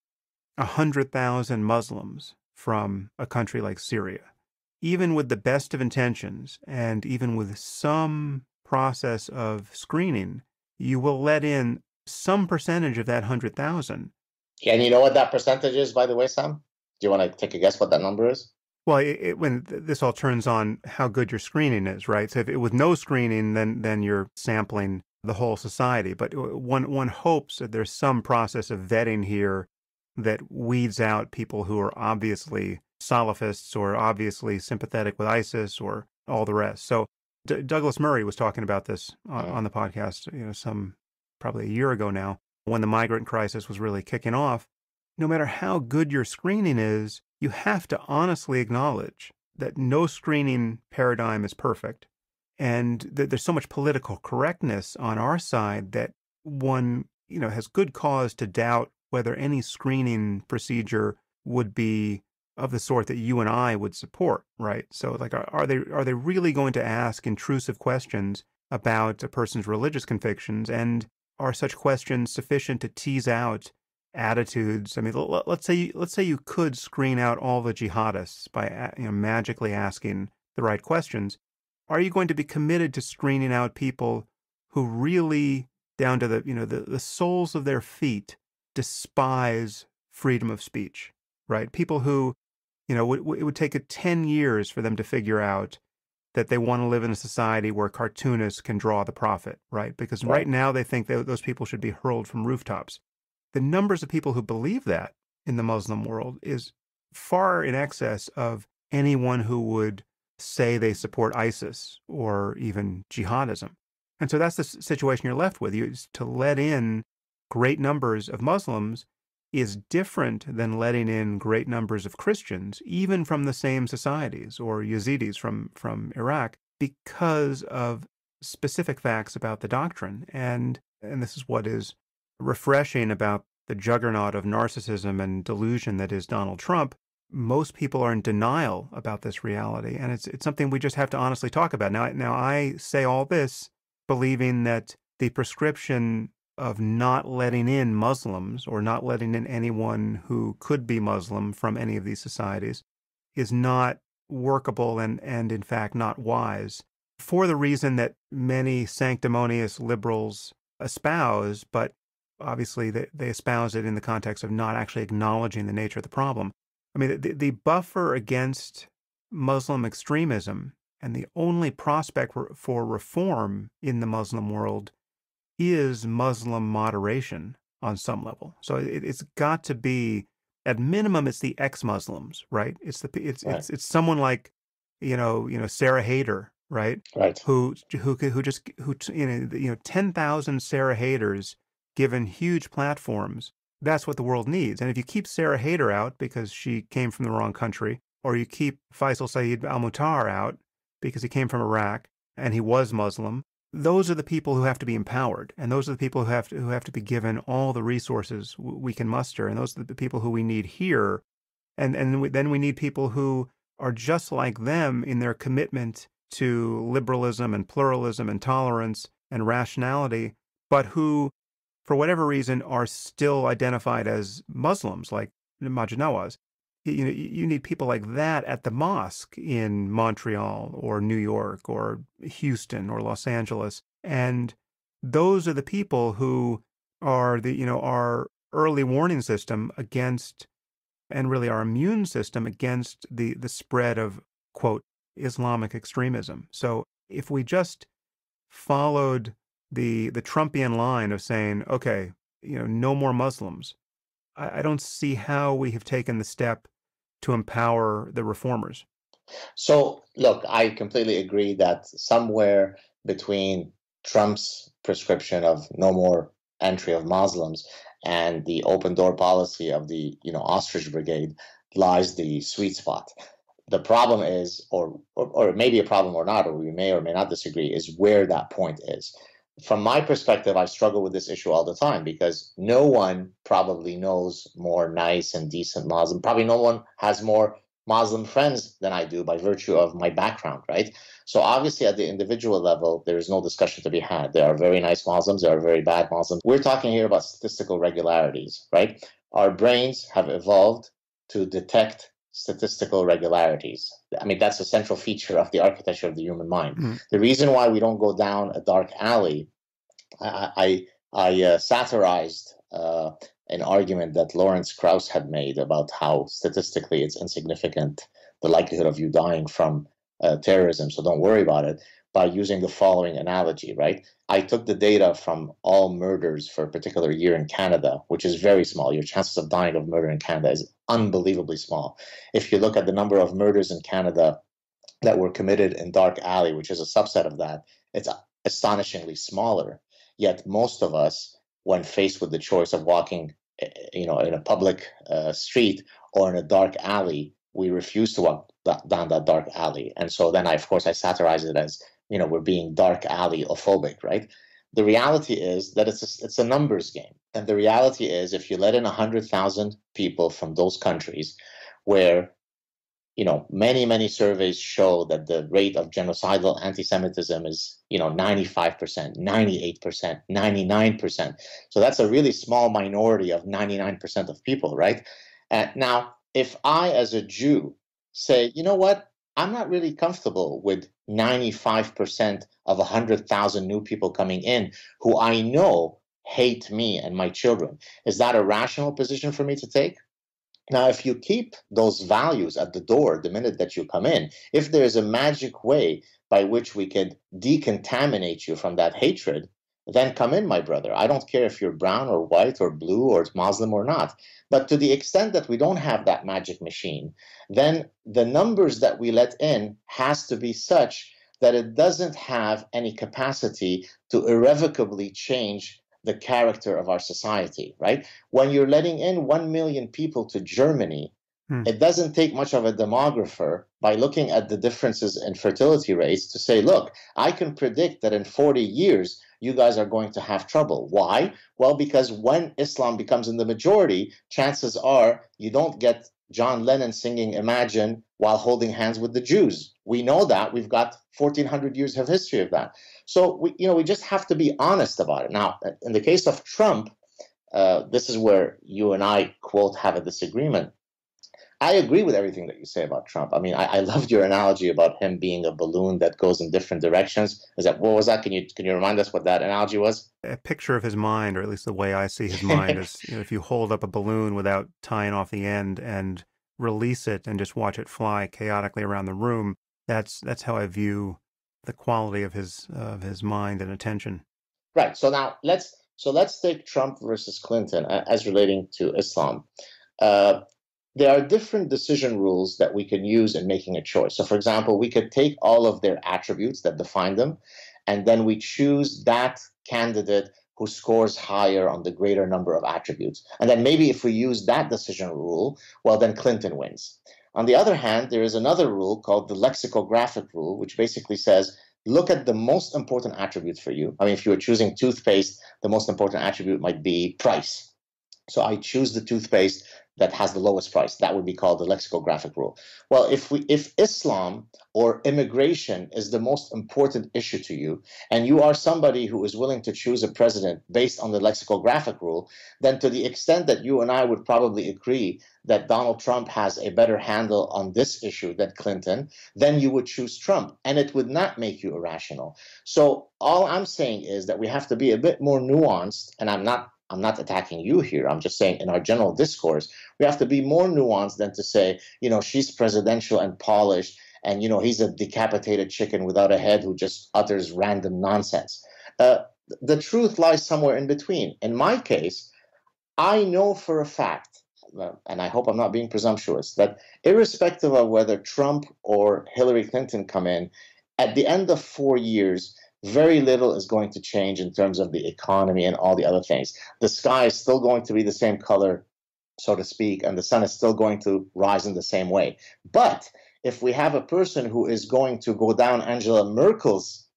100,000 Muslims from a country like Syria, even with the best of intentions and even with some process of screening, you will let in some percentage of that 100,000. And you know what that percentage is, by the way, Sam? Do you want to take a guess what that number is? Well, when this all turns on how good your screening is, right? So if with no screening, then you're sampling the whole society. But one hopes that there's some process of vetting here that weeds out people who are obviously Salafists or obviously sympathetic with ISIS or all the rest. So Douglas Murray was talking about this on the podcast, some probably a year ago now, when the migrant crisis was really kicking off. No matter how good your screening is, you have to honestly acknowledge that no screening paradigm is perfect, and that there's so much political correctness on our side that one, has good cause to doubt whether any screening procedure would be of the sort that you and I would support, right? So, like, are they really going to ask intrusive questions about a person's religious convictions, and are such questions sufficient to tease out attitudes? I mean, let's say you could screen out all the jihadists by magically asking the right questions. Are you going to be committed to screening out people who really, down to the soles of their feet, despise freedom of speech, right? People who, it would take 10 years for them to figure out that they want to live in a society where cartoonists can draw the profit, right? Because right now they think that those people should be hurled from rooftops. The numbers of people who believe that in the Muslim world is far in excess of anyone who would say they support ISIS or even jihadism. And so that's the situation you're left with. To let in great numbers of Muslims is different than letting in great numbers of Christians, even from the same societies, or Yazidis from Iraq, because of specific facts about the doctrine. And this is what is refreshing about the juggernaut of narcissism and delusion that is Donald Trump. Most people are in denial about this reality, and it's something we just have to honestly talk about. Now I say all this believing that the prescription of not letting in Muslims or not letting in anyone who could be Muslim from any of these societies is not workable and in fact not wise, for the reason that many sanctimonious liberals espouse, but obviously they espouse it in the context of not actually acknowledging the nature of the problem. I mean, the buffer against Muslim extremism and the only prospect for reform in the Muslim world is Muslim moderation on some level. So it's got to be, at minimum, it's the ex-Muslims, right? It's someone like, Sarah Haider, right? Right. Who 10,000 Sarah Haiders given huge platforms. That's what the world needs. And if you keep Sarah Haider out because she came from the wrong country, or you keep Faisal Saeed al-Mutar out because he came from Iraq and he was Muslim, those are the people who have to be empowered, and those are the people who have to be given all the resources we can muster, and those are the people who we need here. And then we need people who are just like them in their commitment to liberalism and pluralism and tolerance and rationality, but who, for whatever reason, are still identified as Muslims, like Majid Nawaz. You need people like that at the mosque in Montreal or New York or Houston or Los Angeles. And those are the people who are our early warning system against, and really our immune system against the spread of, quote, Islamic extremism. So if we just followed the Trumpian line of saying, okay, no more Muslims, I don't see how we have taken the step to empower the reformers. So, look, I completely agree that somewhere between Trump's prescription of no more entry of Muslims and the open door policy of the ostrich brigade lies the sweet spot. The problem is, or it may be a problem or not, or we may or may not disagree, is where that point is. From my perspective, I struggle with this issue all the time because no one probably knows more nice and decent Muslim. Probably no one has more Muslim friends than I do by virtue of my background, right? So obviously at the individual level, there is no discussion to be had. There are very nice Muslims, there are very bad Muslims. We're talking here about statistical regularities, right? Our brains have evolved to detect statistical regularities. I mean, that's a central feature of the architecture of the human mind. Mm. The reason why we don't go down a dark alley, I satirized an argument that Lawrence Krauss had made about how statistically it's insignificant, the likelihood of you dying from terrorism, so don't worry about it, by using the following analogy, right? I took the data from all murders for a particular year in Canada, which is very small. Your chances of dying of murder in Canada is unbelievably small. If you look at the number of murders in Canada that were committed in dark alley, which is a subset of that, it's astonishingly smaller. Yet most of us, when faced with the choice of walking in a public street or in a dark alley, we refuse to walk down that dark alley. And so then I satirize it as, we're being dark alley-ophobic, right? The reality is that it's a numbers game. And the reality is if you let in 100,000 people from those countries where, many, many surveys show that the rate of genocidal anti-Semitism is, 95%, 98%, 99%. So that's a really small minority of 99% of people, right? Now, if I, as a Jew, say, you know what, I'm not really comfortable with 95% of 100,000 new people coming in who I know hate me and my children. Is that a rational position for me to take? Now, if you keep those values at the door the minute that you come in, if there is a magic way by which we could decontaminate you from that hatred, then come in, my brother. I don't care if you're brown or white or blue or Muslim or not. But to the extent that we don't have that magic machine, then the numbers that we let in has to be such that it doesn't have any capacity to irrevocably change the character of our society, right? When you're letting in 1 million people to Germany, Hmm. it doesn't take much of a demographer by looking at the differences in fertility rates to say, look, I can predict that in 40 years, you guys are going to have trouble. Why? Well, because when Islam becomes in the majority, chances are you don't get John Lennon singing Imagine while holding hands with the Jews. We know that. We've got 1400 years of history of that. So we just have to be honest about it. Now, in the case of Trump, this is where you and I, quote, have a disagreement. I agree with everything that you say about Trump. I mean, I loved your analogy about him being a balloon that goes in different directions. Is that what was that? Can you remind us what that analogy was? A picture of his mind, or at least the way I see his mind, is if you hold up a balloon without tying off the end and release it and just watch it fly chaotically around the room. That's how I view the quality of his mind and attention. Right. So now let's take Trump versus Clinton as relating to Islam. Uh, there are different decision rules that we can use in making a choice. So, for example, we could take all of their attributes that define them, and then we choose that candidate who scores higher on the greater number of attributes. And then maybe if we use that decision rule, well, then Clinton wins. On the other hand, there is another rule called the lexicographic rule, which basically says look at the most important attribute for you. I mean, if you were choosing toothpaste, the most important attribute might be price. So I choose the toothpaste that has the lowest price. That would be called the lexicographic rule. Well, if Islam or immigration is the most important issue to you, and you are somebody who is willing to choose a president based on the lexicographic rule, then to the extent that you and I would probably agree that Donald Trump has a better handle on this issue than Clinton, then you would choose Trump, and it would not make you irrational. So all I'm saying is that we have to be a bit more nuanced, and I'm not attacking you here. I'm just saying in our general discourse, we have to be more nuanced than to say, she's presidential and polished, and, he's a decapitated chicken without a head who just utters random nonsense. The truth lies somewhere in between. In my case, I know for a fact, and I hope I'm not being presumptuous, that irrespective of whether Trump or Hillary Clinton come in, at the end of 4 years, very little is going to change in terms of the economy and all the other things. The sky is still going to be the same color, so to speak, and the sun is still going to rise in the same way. But if we have a person who is going to go down Angela Merkel's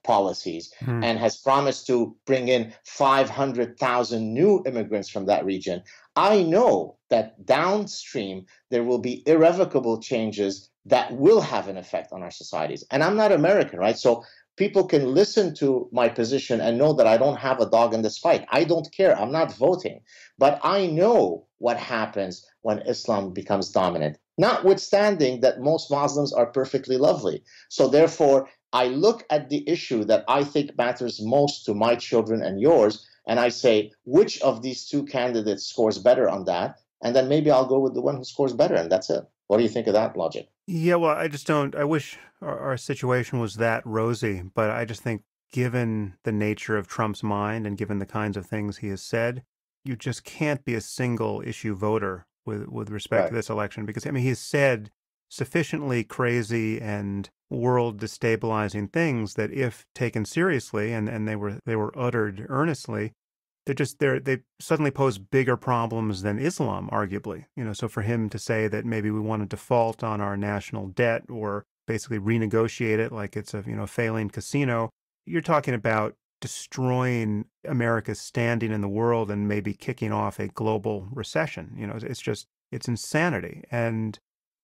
policies Hmm. and has promised to bring in 500,000 new immigrants from that region, I know that downstream there will be irrevocable changes that will have an effect on our societies. And I'm not American, right? So people can listen to my position and know that I don't have a dog in this fight. I don't care. I'm not voting. But I know what happens when Islam becomes dominant, notwithstanding that most Muslims are perfectly lovely. So therefore, I look at the issue that I think matters most to my children and yours, and I say, which of these two candidates scores better on that? And then maybe I'll go with the one who scores better, and that's it. What do you think of that logic? Yeah, well, I just don't. I wish our situation was that rosy, but I just think, given the nature of Trump's mind and given the kinds of things he has said, you just can't be a single issue voter with respect to Right. this election because, I mean, he's said sufficiently crazy and world destabilizing things that, if taken seriously and they were uttered earnestly, they suddenly pose bigger problems than Islam, arguably. So for him to say that maybe we want to default on our national debt or basically renegotiate it like it's a failing casino, you're talking about destroying America's standing in the world and maybe kicking off a global recession. It's insanity. And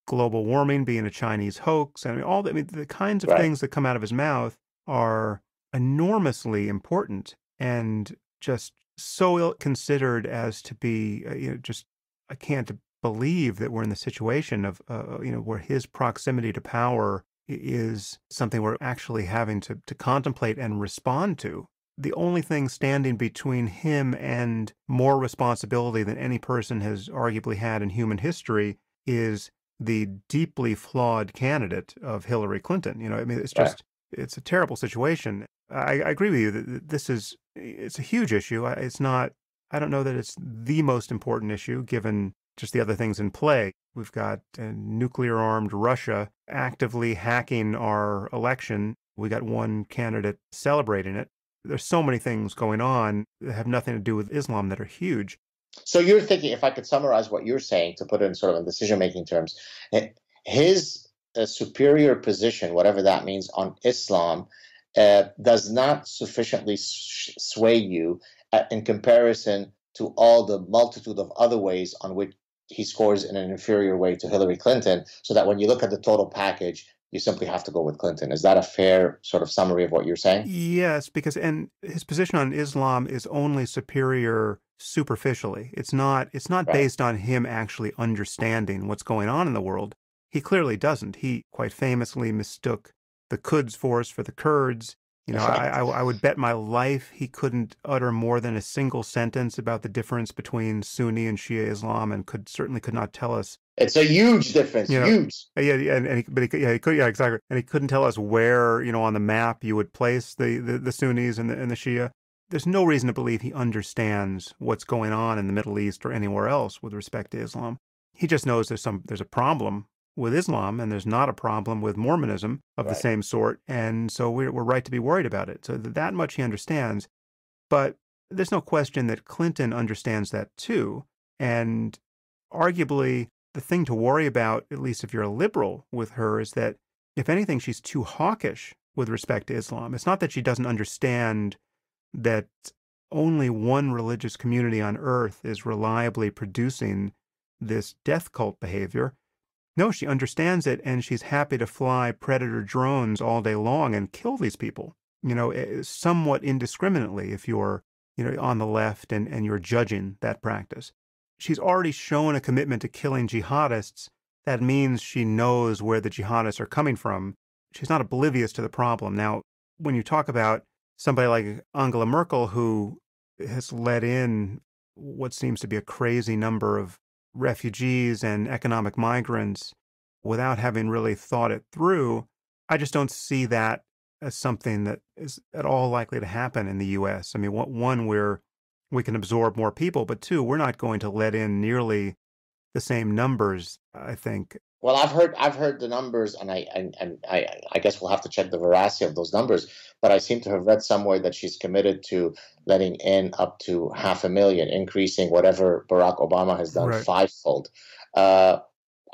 global warming being a Chinese hoax, and the kinds of Right. things that come out of his mouth are enormously important and just so ill considered as to be, just I can't believe that we're in the situation of, where his proximity to power is something we're actually having to contemplate and respond to. The only thing standing between him and more responsibility than any person has arguably had in human history is the deeply flawed candidate of Hillary Clinton. It's Right. just, it's a terrible situation. I agree with you that it's a huge issue. It's not, I don't know that it's the most important issue given just the other things in play. We've got nuclear armed Russia actively hacking our election. We got one candidate celebrating it. There's so many things going on that have nothing to do with Islam that are huge. So you're thinking, if I could summarize what you're saying to put it in sort of in decision-making terms, eh, his superior position, whatever that means, on Islam, does not sufficiently sway you in comparison to all the multitude of other ways on which he scores in an inferior way to Hillary Clinton, so that when you look at the total package, you simply have to go with Clinton. Is that a fair sort of summary of what you're saying? Yes, because and his position on Islam is only superior superficially. It's not Right. based on him actually understanding what's going on in the world. He clearly doesn't. He quite famously mistook the Quds Force for the Kurds. Right. I would bet my life he couldn't utter more than a single sentence about the difference between Sunni and Shia Islam, and certainly could not tell us, It's a huge difference, you know, huge. yeah, he could, yeah, exactly, and he couldn't tell us where, on the map you would place the Sunnis and the Shia. There's no reason to believe he understands what's going on in the Middle East or anywhere else with respect to Islam. He just knows there's a problem with Islam, and there's not a problem with Mormonism of the Right. same sort, and so we're right to be worried about it. So that much he understands, but there's no question that Clinton understands that too, and arguably the thing to worry about, at least if you're a liberal with her, is that if anything, she's too hawkish with respect to Islam. It's not that she doesn't understand that only one religious community on earth is reliably producing this death cult behavior. No, she understands it, and she's happy to fly predator drones all day long and kill these people, somewhat indiscriminately if you're, on the left and you're judging that practice. She's already shown a commitment to killing jihadists. That means she knows where the jihadists are coming from. She's not oblivious to the problem. Now, when you talk about somebody like Angela Merkel, who has let in what seems to be a crazy number of refugees and economic migrants without having really thought it through, I just don't see that as something that is at all likely to happen in the U.S. I mean, one, we can absorb more people, but two, we're not going to let in nearly the same numbers, I think. Well, I've heard the numbers, and I guess we'll have to check the veracity of those numbers. But I seem to have read somewhere that she's committed to letting in up to 500,000, increasing whatever Barack Obama has done Right. fivefold. Uh,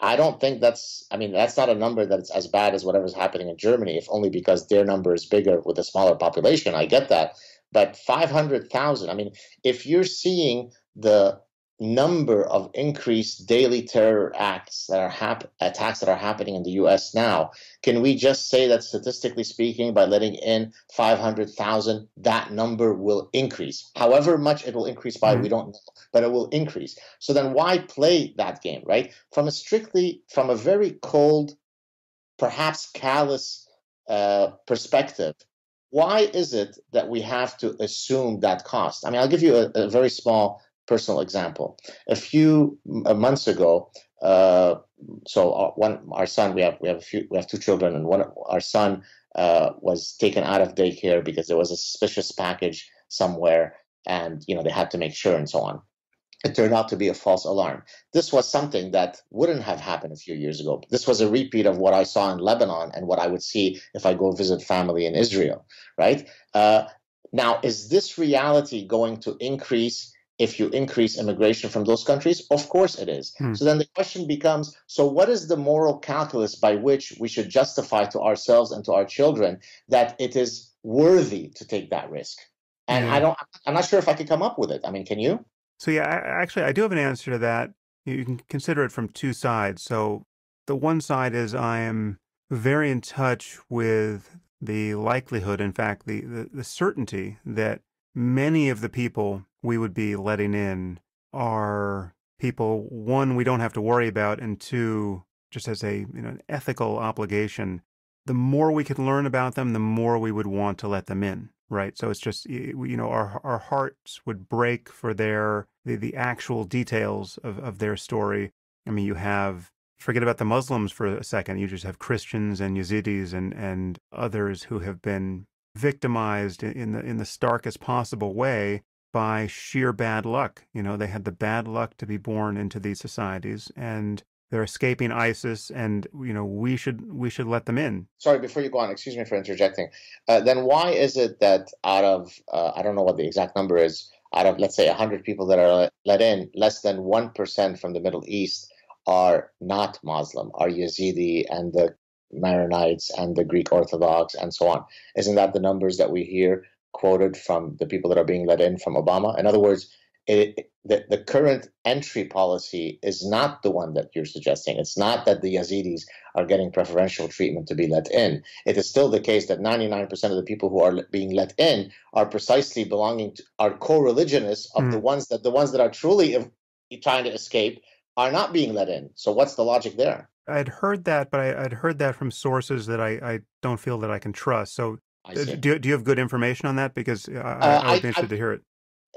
I don't think that's. I mean, that's not a number that's as bad as whatever's happening in Germany, if only because their number is bigger with a smaller population. I get that, but 500,000. I mean, if you're seeing the number of increased daily terror acts that are attacks that are happening in the U.S. now, can we just say that statistically speaking, by letting in 500,000, that number will increase? However much it will increase by, Mm-hmm. we don't know, but it will increase. So then why play that game, right? From a very cold, perhaps callous perspective, why is it that we have to assume that cost? I mean, I'll give you a very small personal example. A few months ago, so our son, we have two children, and our son was taken out of daycare because there was a suspicious package somewhere, and they had to make sure and so on. It turned out to be a false alarm. This was something that wouldn't have happened a few years ago. This was a repeat of what I saw in Lebanon and what I would see if I go visit family in Israel, right? Now, is this reality going to increase if you increase immigration from those countries? Of course it is. So then the question becomes, so what is the moral calculus by which we should justify to ourselves and to our children that it is worthy to take that risk? And Yeah. I'm not sure if I could come up with it. I mean, can you? So yeah, actually, I do have an answer to that. You can consider it from two sides. So the one side is I am very in touch with the likelihood, in fact, the certainty that many of the people we would be letting in are people, one, we don't have to worry about, and two, just as an ethical obligation, the more we could learn about them, the more we would want to let them in, right? So it's just, our hearts would break for the actual details of their story. I mean, forget about the Muslims for a second. You just have Christians and Yazidis and others who have been victimized in the starkest possible way by sheer bad luck. They had the bad luck to be born into these societies, and they're escaping ISIS, and we should let them in. Sorry, before you go on, excuse me for interjecting. Then why is it that out of, I don't know what the exact number is, out of, let's say, 100 people that are let in, less than 1% from the Middle East are not Muslim, are Yazidi and the Maronites and the Greek Orthodox and so on? Isn't that the numbers that we hear quoted from the people that are being let in from Obama? In other words, the current entry policy is not the one that you're suggesting. It's not that the Yazidis are getting preferential treatment to be let in. It is still the case that 99% of the people who are being let in are precisely belonging to, are co-religionists of Hmm. the ones that are truly trying to escape are not being let in. So what's the logic there? I'd heard that, but I'd heard that from sources that I don't feel that I can trust. So, I do, see. do you have good information on that? Because I would Uh, be I, interested to hear it.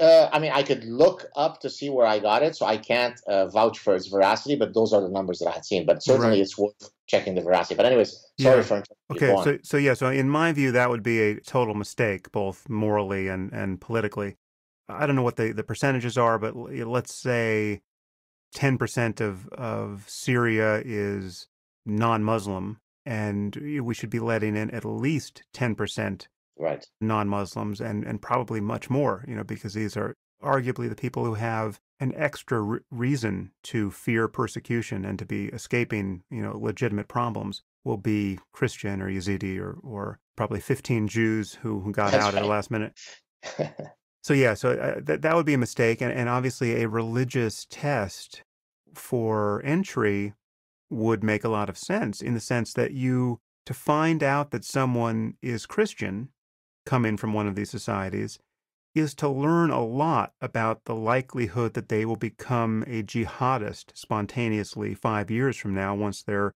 I mean, I could look up to see where I got it, so I can't vouch for its veracity, but those are the numbers that I had seen. But certainly Right. it's worth checking the veracity. But anyways, sorry Yeah. for interrupting you. Go Okay. on. So in my view, that would be a total mistake, both morally and politically. I don't know what the percentages are, but let's say 10% of Syria is non-Muslim, and we should be letting in at least 10% Right. non-Muslims, and probably much more, because these are arguably the people who have an extra reason to fear persecution and to be escaping, legitimate problems will be Christian or Yazidi or probably 15 Jews who got That's out at the right. last minute. So yeah, so that would be a mistake, and obviously a religious test for entry would make a lot of sense in the sense that to find out that someone is Christian, come in from one of these societies, is to learn a lot about the likelihood that they will become a jihadist spontaneously 5 years from now once they're,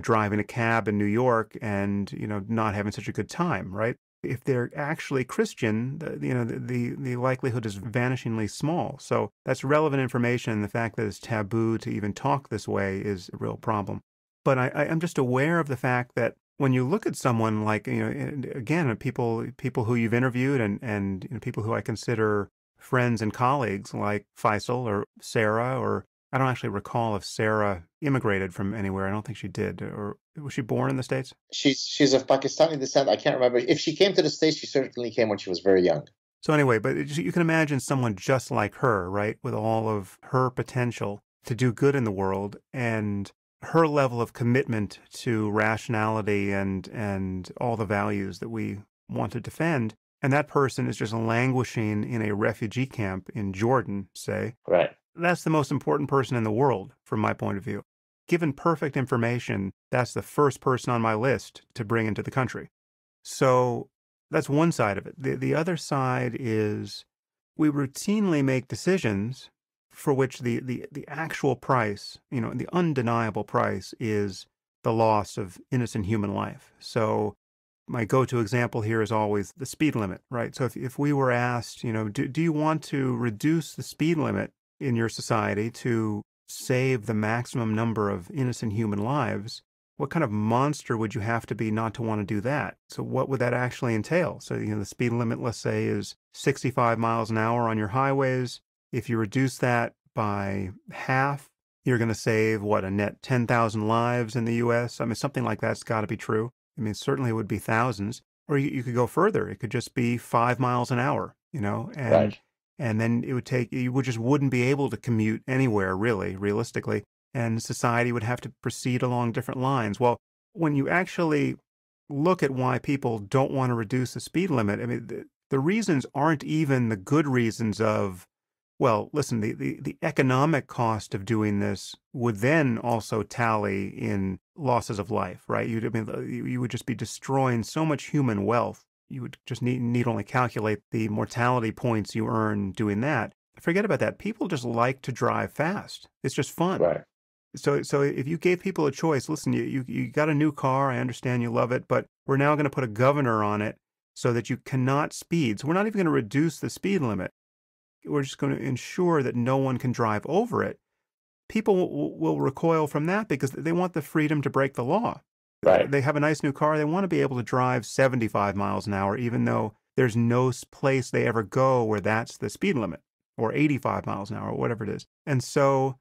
driving a cab in New York and, not having such a good time, right? If they're actually Christian, the likelihood is vanishingly small. So that's relevant information. The fact that it's taboo to even talk this way is a real problem. But I'm just aware of the fact that when you look at someone like, again, people who you've interviewed and people who I consider friends and colleagues like Faisal or Sarah, or I don't actually recall if Sarah immigrated from anywhere. I don't think she did. Or was she born in the States? She's of Pakistani descent. I can't remember if she came to the States. She certainly came when she was very young. So anyway, but you can imagine someone just like her, right, with all of her potential to do good in the world and her level of commitment to rationality and all the values that we want to defend. And that person is just languishing in a refugee camp in Jordan, say. Right. That's the most important person in the world, from my point of view. Given perfect information, that's the first person on my list to bring into the country. So that's one side of it. The other side is we routinely make decisions for which the actual price, the undeniable price is the loss of innocent human life. So my go-to example here is always the speed limit, right? So if we were asked, do you want to reduce the speed limit in your society to save the maximum number of innocent human lives? What kind of monster would you have to be not to want to do that? So what would that actually entail? So, the speed limit, let's say, is 65 miles an hour on your highways. If you reduce that by half, you're going to save, a net 10,000 lives in the U.S.? I mean, something like that's got to be true. I mean, certainly it would be thousands. Or you could go further. It could just be 5 miles an hour, Right. and then you just wouldn't be able to commute anywhere, really, realistically, and society would have to proceed along different lines. Well, when you actually look at why people don't want to reduce the speed limit, I mean, the reasons aren't even the good reasons of, well, listen, the economic cost of doing this would then also tally in losses of life, right? You would just be destroying so much human wealth. You would just need only calculate the mortality points you earn doing that. Forget about that. People just like to drive fast. It's just fun. Right. So if you gave people a choice, listen, you got a new car, I understand you love it, but we're now going to put a governor on it so that you cannot speed. So we're not even going to reduce the speed limit. We're just going to ensure that no one can drive over it. People will recoil from that because they want the freedom to break the law. Right. They have a nice new car. They want to be able to drive 75 miles an hour, even though there's no place they ever go where that's the speed limit, or 85 miles an hour, or whatever it is. And so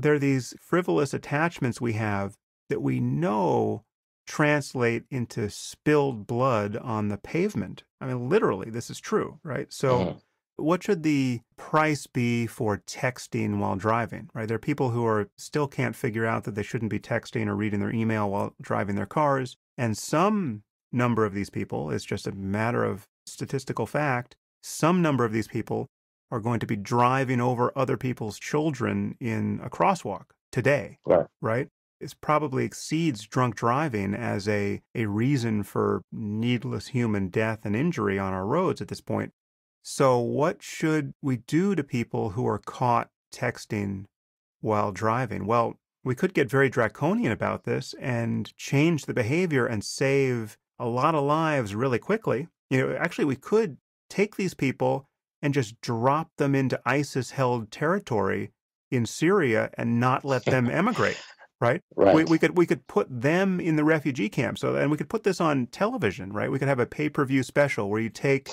there are these frivolous attachments we have that we know translate into spilled blood on the pavement. I mean, literally, this is true, right? So Mhm. what should the price be for texting while driving, right? There are people who are still can't figure out that they shouldn't be texting or reading their email while driving their cars. And some number of these people, it's just a matter of statistical fact, some number of these people are going to be driving over other people's children in a crosswalk today, Right. right? It probably exceeds drunk driving as a reason for needless human death and injury on our roads at this point. So what should we do to people who are caught texting while driving? Well, we could get very draconian about this and change the behavior and save a lot of lives really quickly. Actually, we could take these people and just drop them into ISIS-held territory in Syria and not let them emigrate, right? We, Right. we could we could put them in the refugee camp. And we could put this on television, right? We could have a pay-per-view special where you take,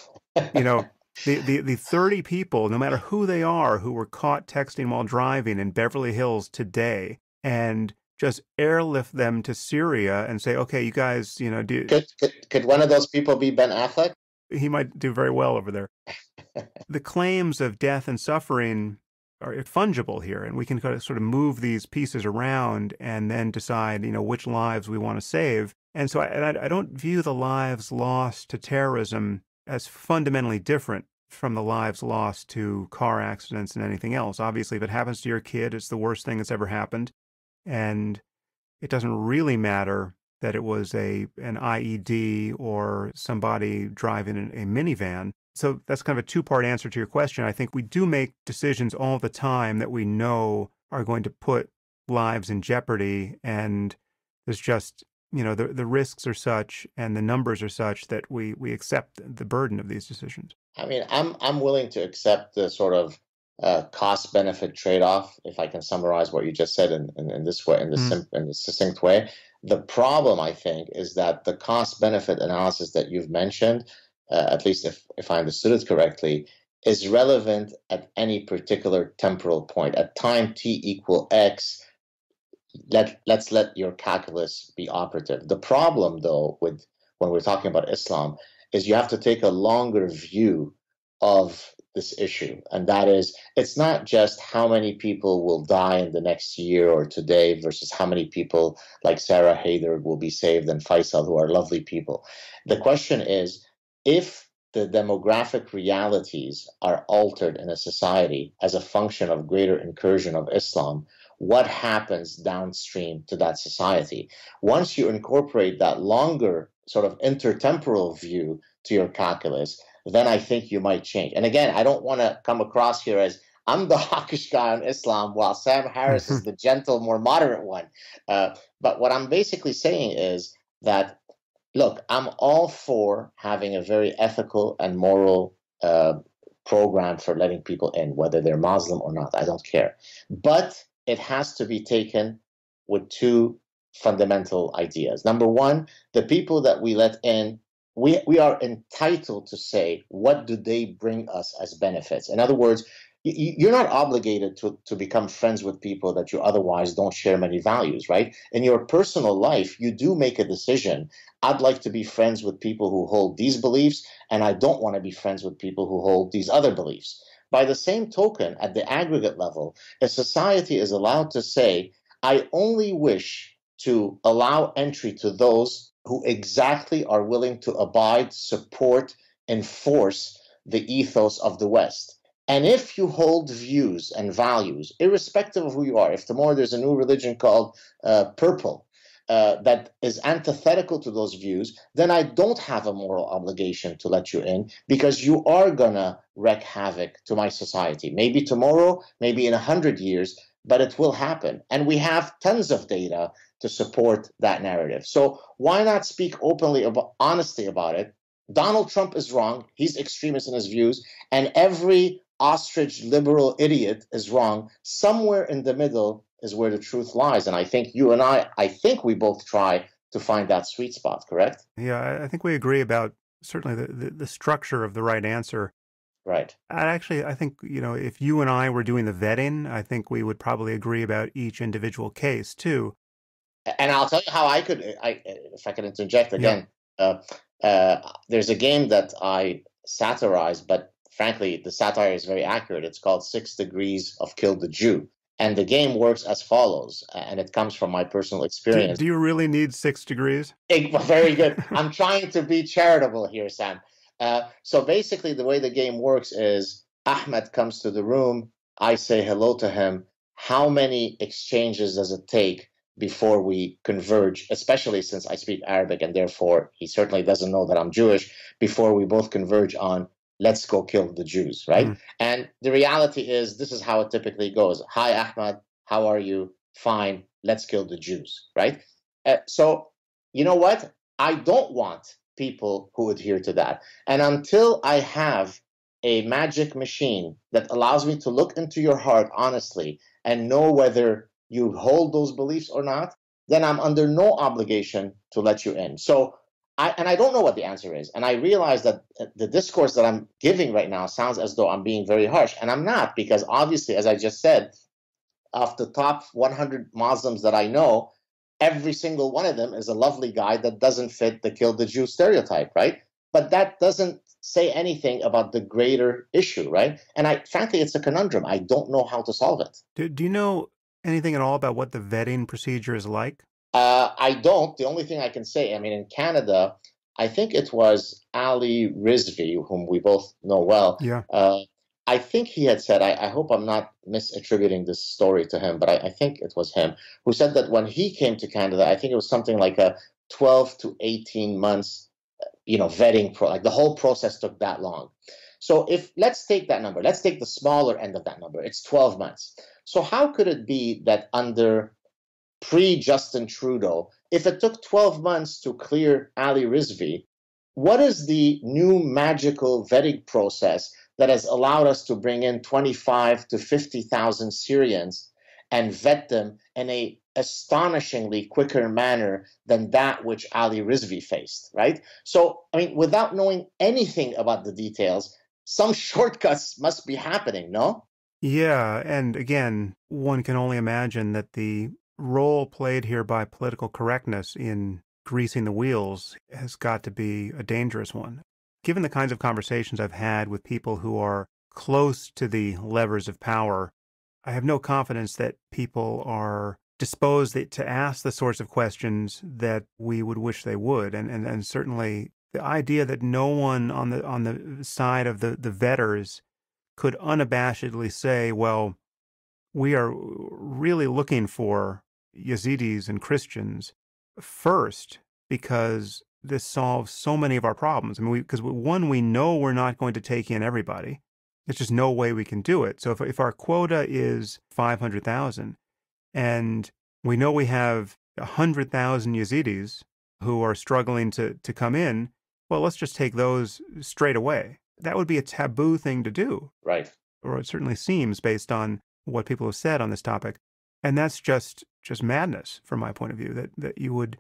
you know, the 30 people, no matter who they are, who were caught texting while driving in Beverly Hills today, and just airlift them to Syria and say, okay, you guys, Could one of those people be Ben Affleck? he might do very well over there. The claims of death and suffering are fungible here, and we can kind of sort of move these pieces around and then decide, which lives we want to save. And so I don't view the lives lost to terrorism as fundamentally different from the lives lost to car accidents and anything else. Obviously, if it happens to your kid, it's the worst thing that's ever happened. And it doesn't really matter that it was an IED or somebody driving a minivan. So that's kind of a two-part answer to your question. I think we do make decisions all the time that we know are going to put lives in jeopardy, and there's just, the risks are such and the numbers are such that we accept the burden of these decisions. I mean, I'm willing to accept the sort of cost benefit trade off, if I can summarize what you just said in this way, in this succinct way. The problem, I think, is that the cost benefit analysis that you've mentioned, at least if I understood it correctly, is relevant at any particular temporal point. At time t equal x, let's let your calculus be operative. The problem, though, with when we're talking about Islam, is you have to take a longer view of this issue. And that is, it's not just how many people will die in the next year or today versus how many people like Sarah Hayder will be saved and Faisal, who are lovely people. The question is, if the demographic realities are altered in a society as a function of greater incursion of Islam, what happens downstream to that society? Once you incorporate that longer sort of intertemporal view to your calculus, then I think you might change. And again, I don't want to come across here as I'm the hawkish guy on Islam, while Sam Harris is the gentle, more moderate one. But what I'm basically saying is that, look, I'm all for having a very ethical and moral program for letting people in, whether they're Muslim or not. I don't care. But it has to be taken with two fundamental ideas. Number one, the people that we let in, we are entitled to say, what do they bring us as benefits? In other words, you're not obligated to become friends with people that you otherwise don't share many values, right? In your personal life, you do make a decision. I'd like to be friends with people who hold these beliefs, and I don't want to be friends with people who hold these other beliefs. By the same token, at the aggregate level, a society is allowed to say, I only wish to allow entry to those who exactly are willing to abide, support, enforce the ethos of the West. And if you hold views and values, irrespective of who you are, if tomorrow there's a new religion called purple that is antithetical to those views, then I don't have a moral obligation to let you in, because you are going to wreak havoc to my society. Maybe tomorrow, maybe in 100 years, but it will happen. And we have tons of data to support that narrative. So why not speak openly, honestly about it? Donald Trump is wrong. He's extremist in his views. And every ostrich liberal idiot is wrong. Somewhere in the middle is where the truth lies. And I think you and I think we both try to find that sweet spot, correct? Yeah, I think we agree about certainly the structure of the right answer. Right. I think, if you and I were doing the vetting, I think we would probably agree about each individual case too. And I'll tell you how I could, if I can interject Yeah. again. Uh, there's a game that I satirize, but frankly, the satire is very accurate. It's called Six Degrees of Kill the Jew. And the game works as follows, and it comes from my personal experience. Do you really need 6 degrees? Very good. I'm trying to be charitable here, Sam. So basically, the way the game works is Ahmed comes to the room. I say hello to him. How many exchanges does it take before we converge, especially since I speak Arabic and therefore he certainly doesn't know that I'm Jewish, before we both converge on let's go kill the Jews, right? Mm. And the reality is, this is how it typically goes. Hi, Ahmed. How are you? Fine. Let's kill the Jews, right? So you know what? I don't want people who adhere to that. And until I have a magic machine that allows me to look into your heart honestly and know whether you hold those beliefs or not, then I'm under no obligation to let you in. So I don't know what the answer is. And I realize that the discourse that I'm giving right now sounds as though I'm being very harsh. And I'm not, because obviously, as I just said, of the top 100 Muslims that I know, every single one of them is a lovely guy that doesn't fit the kill the Jew stereotype, right? But that doesn't say anything about the greater issue, right? And frankly, it's a conundrum. I don't know how to solve it. Do you know anything at all about what the vetting procedure is like? I don't. The only thing I can say, I mean, in Canada, I think it was Ali Rizvi, whom we both know well. Yeah. I think he had said, I hope I'm not misattributing this story to him, but I think it was him who said that when he came to Canada, I think it was something like a 12 to 18 months, vetting like the whole process took that long. So if let's take that number, let's take the smaller end of that number. It's 12 months. So how could it be that under pre-Justin Trudeau, if it took 12 months to clear Ali Rizvi, what is the new magical vetting process that has allowed us to bring in 25 to 50,000 Syrians and vet them in a astonishingly quicker manner than that which Ali Rizvi faced, right? So, I mean, without knowing anything about the details, some shortcuts must be happening, no? Yeah, and again, one can only imagine that the role played here by political correctness in greasing the wheels has got to be a dangerous one. Given the kinds of conversations I've had with people who are close to the levers of power, I have no confidence that people are disposed to ask the sorts of questions that we would wish they would. And certainly the idea that no one on the side of the vetters could unabashedly say, well, we are really looking for Yazidis and Christians first because this solves so many of our problems. I mean, because one, we know we're not going to take in everybody. There's just no way we can do it. So if our quota is 500,000 and we know we have 100,000 Yazidis who are struggling to come in, well, let's just take those straight away. That would be a taboo thing to do. Right. Or it certainly seems based on what people have said on this topic. And that's just madness from my point of view, that you would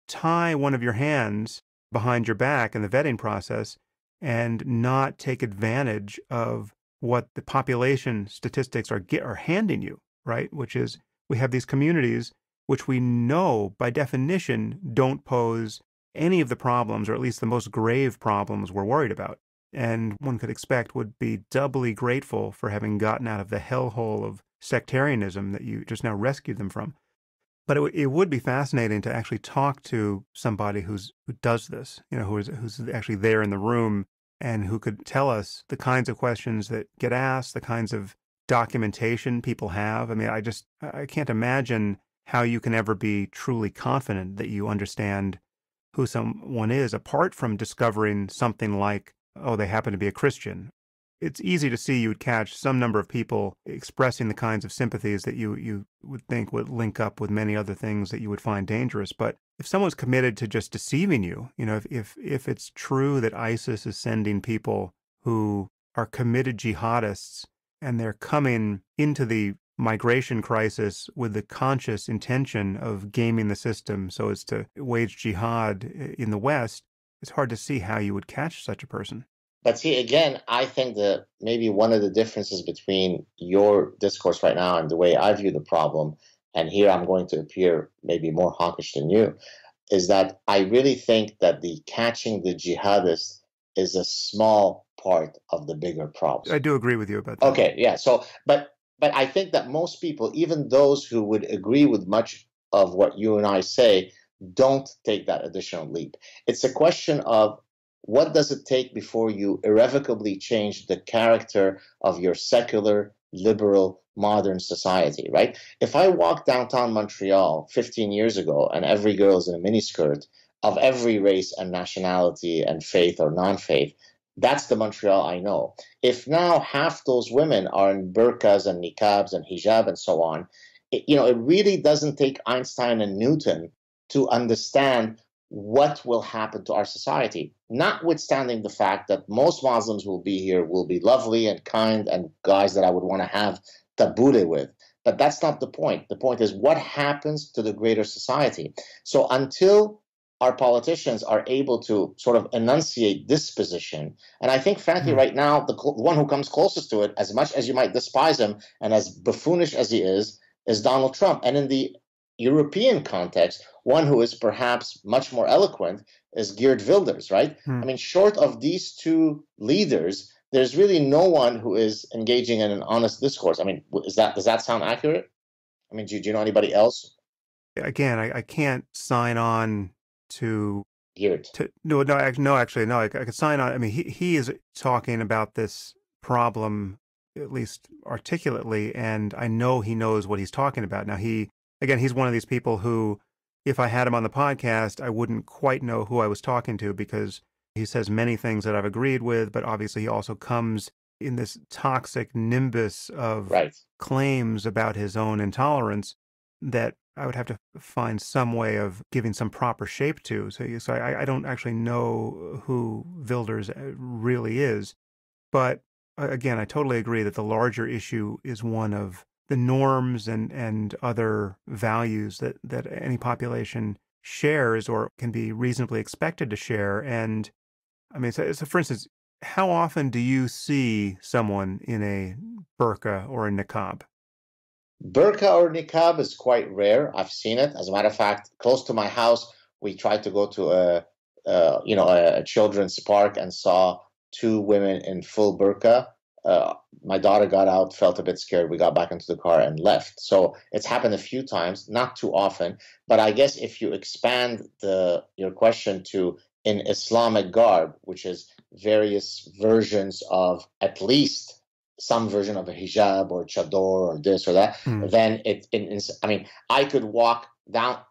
tie one of your hands behind your back in the vetting process and not take advantage of what the population statistics are handing you, right? Which is we have these communities which we know by definition don't pose any of the problems, or at least the most grave problems we're worried about. And one could expect would be doubly grateful for having gotten out of the hellhole of sectarianism that you just now rescued them from. But it would be fascinating to actually talk to somebody who does this, who's actually there in the room and who could tell us the kinds of questions that get asked, the kinds of documentation people have. I mean, I can't imagine how you can ever be truly confident that you understand who someone is apart from discovering something like, oh, they happen to be a Christian. It's easy to see you would catch some number of people expressing the kinds of sympathies that you would think would link up with many other things that you would find dangerous. But if someone's committed to just deceiving you, if it's true that ISIS is sending people who are committed jihadists and they're coming into the migration crisis with the conscious intention of gaming the system so as to wage jihad in the West, it's hard to see how you would catch such a person. But see, again, I think that maybe one of the differences between your discourse right now and the way I view the problem, and here I'm going to appear maybe more hawkish than you, is that I really think that the catching the jihadists is a small part of the bigger problem. I do agree with you about that. Okay, yeah. So, but I think that most people, even those who would agree with much of what you and I say, don't take that additional leap. It's a question of what does it take before you irrevocably change the character of your secular, liberal, modern society, right? If I walk downtown Montreal 15 years ago and every girl is in a miniskirt of every race and nationality and faith or non-faith, that's the Montreal I know. If now half those women are in burqas and niqabs and hijab and so on, it really doesn't take Einstein and Newton to understand what will happen to our society, notwithstanding the fact that most Muslims will be here, will be lovely and kind and guys that I would want to have tabbouleh with. But that's not the point. The point is what happens to the greater society. So until our politicians are able to sort of enunciate this position, and I think, frankly, right now, the one who comes closest to it, as much as you might despise him and as buffoonish as he is Donald Trump. And in the European context, one who is perhaps much more eloquent is Geert Wilders, right? I mean, short of these two leaders, there's really no one who is engaging in an honest discourse. I mean, does that sound accurate? I mean, do you know anybody else? Again, I can't sign on to Geert. actually, no, I could sign on. I mean, he is talking about this problem at least articulately, and I know he knows what he's talking about. Now, he's one of these people who, if I had him on the podcast, I wouldn't quite know who I was talking to because he says many things that I've agreed with, but obviously he also comes in this toxic nimbus of Right. claims about his own intolerance that I would have to find some way of giving some proper shape to. So I don't actually know who Wilders really is. But again, I totally agree that the larger issue is one of the norms and other values that any population shares or can be reasonably expected to share. And I mean, so for instance, how often do you see someone in a burqa or a niqab? Burqa or niqab is quite rare. I've seen it. As a matter of fact, close to my house, we tried to go to a children's park and saw two women in full burqa. My daughter got out, felt a bit scared. We got back into the car and left. So it's happened a few times, not too often. But I guess if you expand your question to in Islamic garb, which is various versions of at least some version of a hijab or chador or this or that, then I mean, I could walk out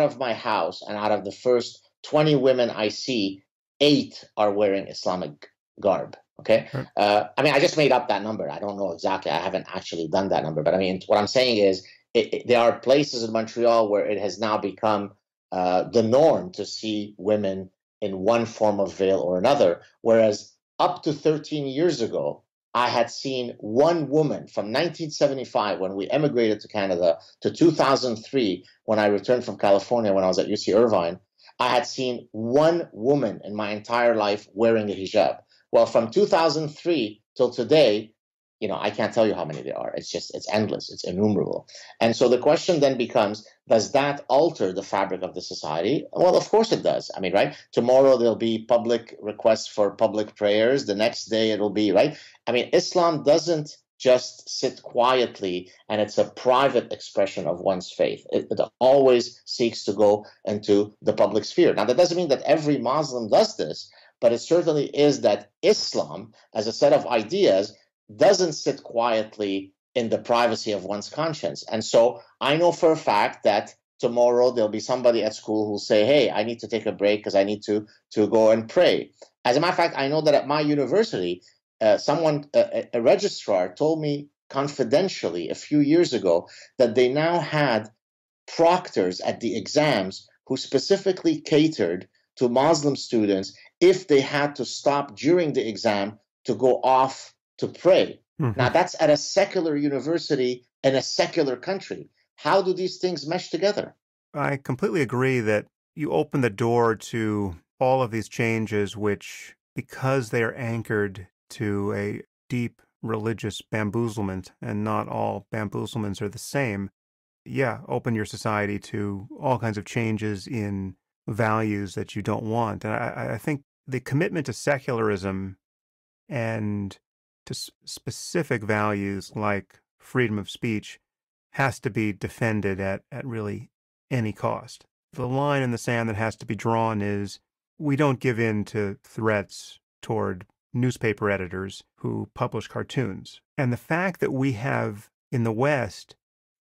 of my house, and out of the first 20 women I see, 8 are wearing Islamic garb. Okay. I mean, I just made up that number. I don't know exactly. I haven't actually done that number. But I mean, what I'm saying is there are places in Montreal where it has now become the norm to see women in one form of veil or another. Whereas up to 13 years ago, I had seen one woman from 1975 when we emigrated to Canada to 2003 when I returned from California when I was at UC Irvine. I had seen one woman in my entire life wearing a hijab. Well, from 2003 till today, I can't tell you how many there are. It's endless. It's innumerable. And so the question then becomes, does that alter the fabric of the society? Well, of course it does. I mean, right? Tomorrow there'll be public requests for public prayers. The next day it'll be, right? I mean, Islam doesn't just sit quietly and it's a private expression of one's faith. It always seeks to go into the public sphere. Now, that doesn't mean that every Muslim does this, but it certainly is that Islam, as a set of ideas, doesn't sit quietly in the privacy of one's conscience. And so I know for a fact that tomorrow there'll be somebody at school who'll say, hey, I need to take a break because I need to go and pray. As a matter of fact, I know that at my university, a registrar told me confidentially a few years ago that they now had proctors at the exams who specifically catered to Muslim students if they had to stop during the exam to go off to pray. Now, that's at a secular university in a secular country. How do these things mesh together? I completely agree that you open the door to all of these changes, which because they are anchored to a deep religious bamboozlement, and not all bamboozlements are the same, yeah, open your society to all kinds of changes in values that you don't want. And I think the commitment to secularism and to specific values like freedom of speech has to be defended at really any cost. The line in the sand that has to be drawn is we don't give in to threats toward newspaper editors who publish cartoons. And the fact that we have in the West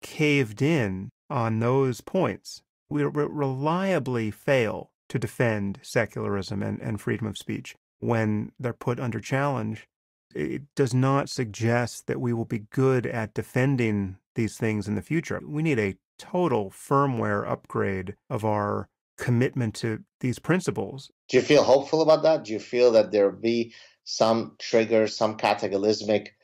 caved in on those points, we reliably fail to defend secularism and freedom of speech when they're put under challenge. It does not suggest that we will be good at defending these things in the future. We need a total firmware upgrade of our commitment to these principles. Do you feel hopeful about that? Do you feel that there will be some trigger, some cataclysmic,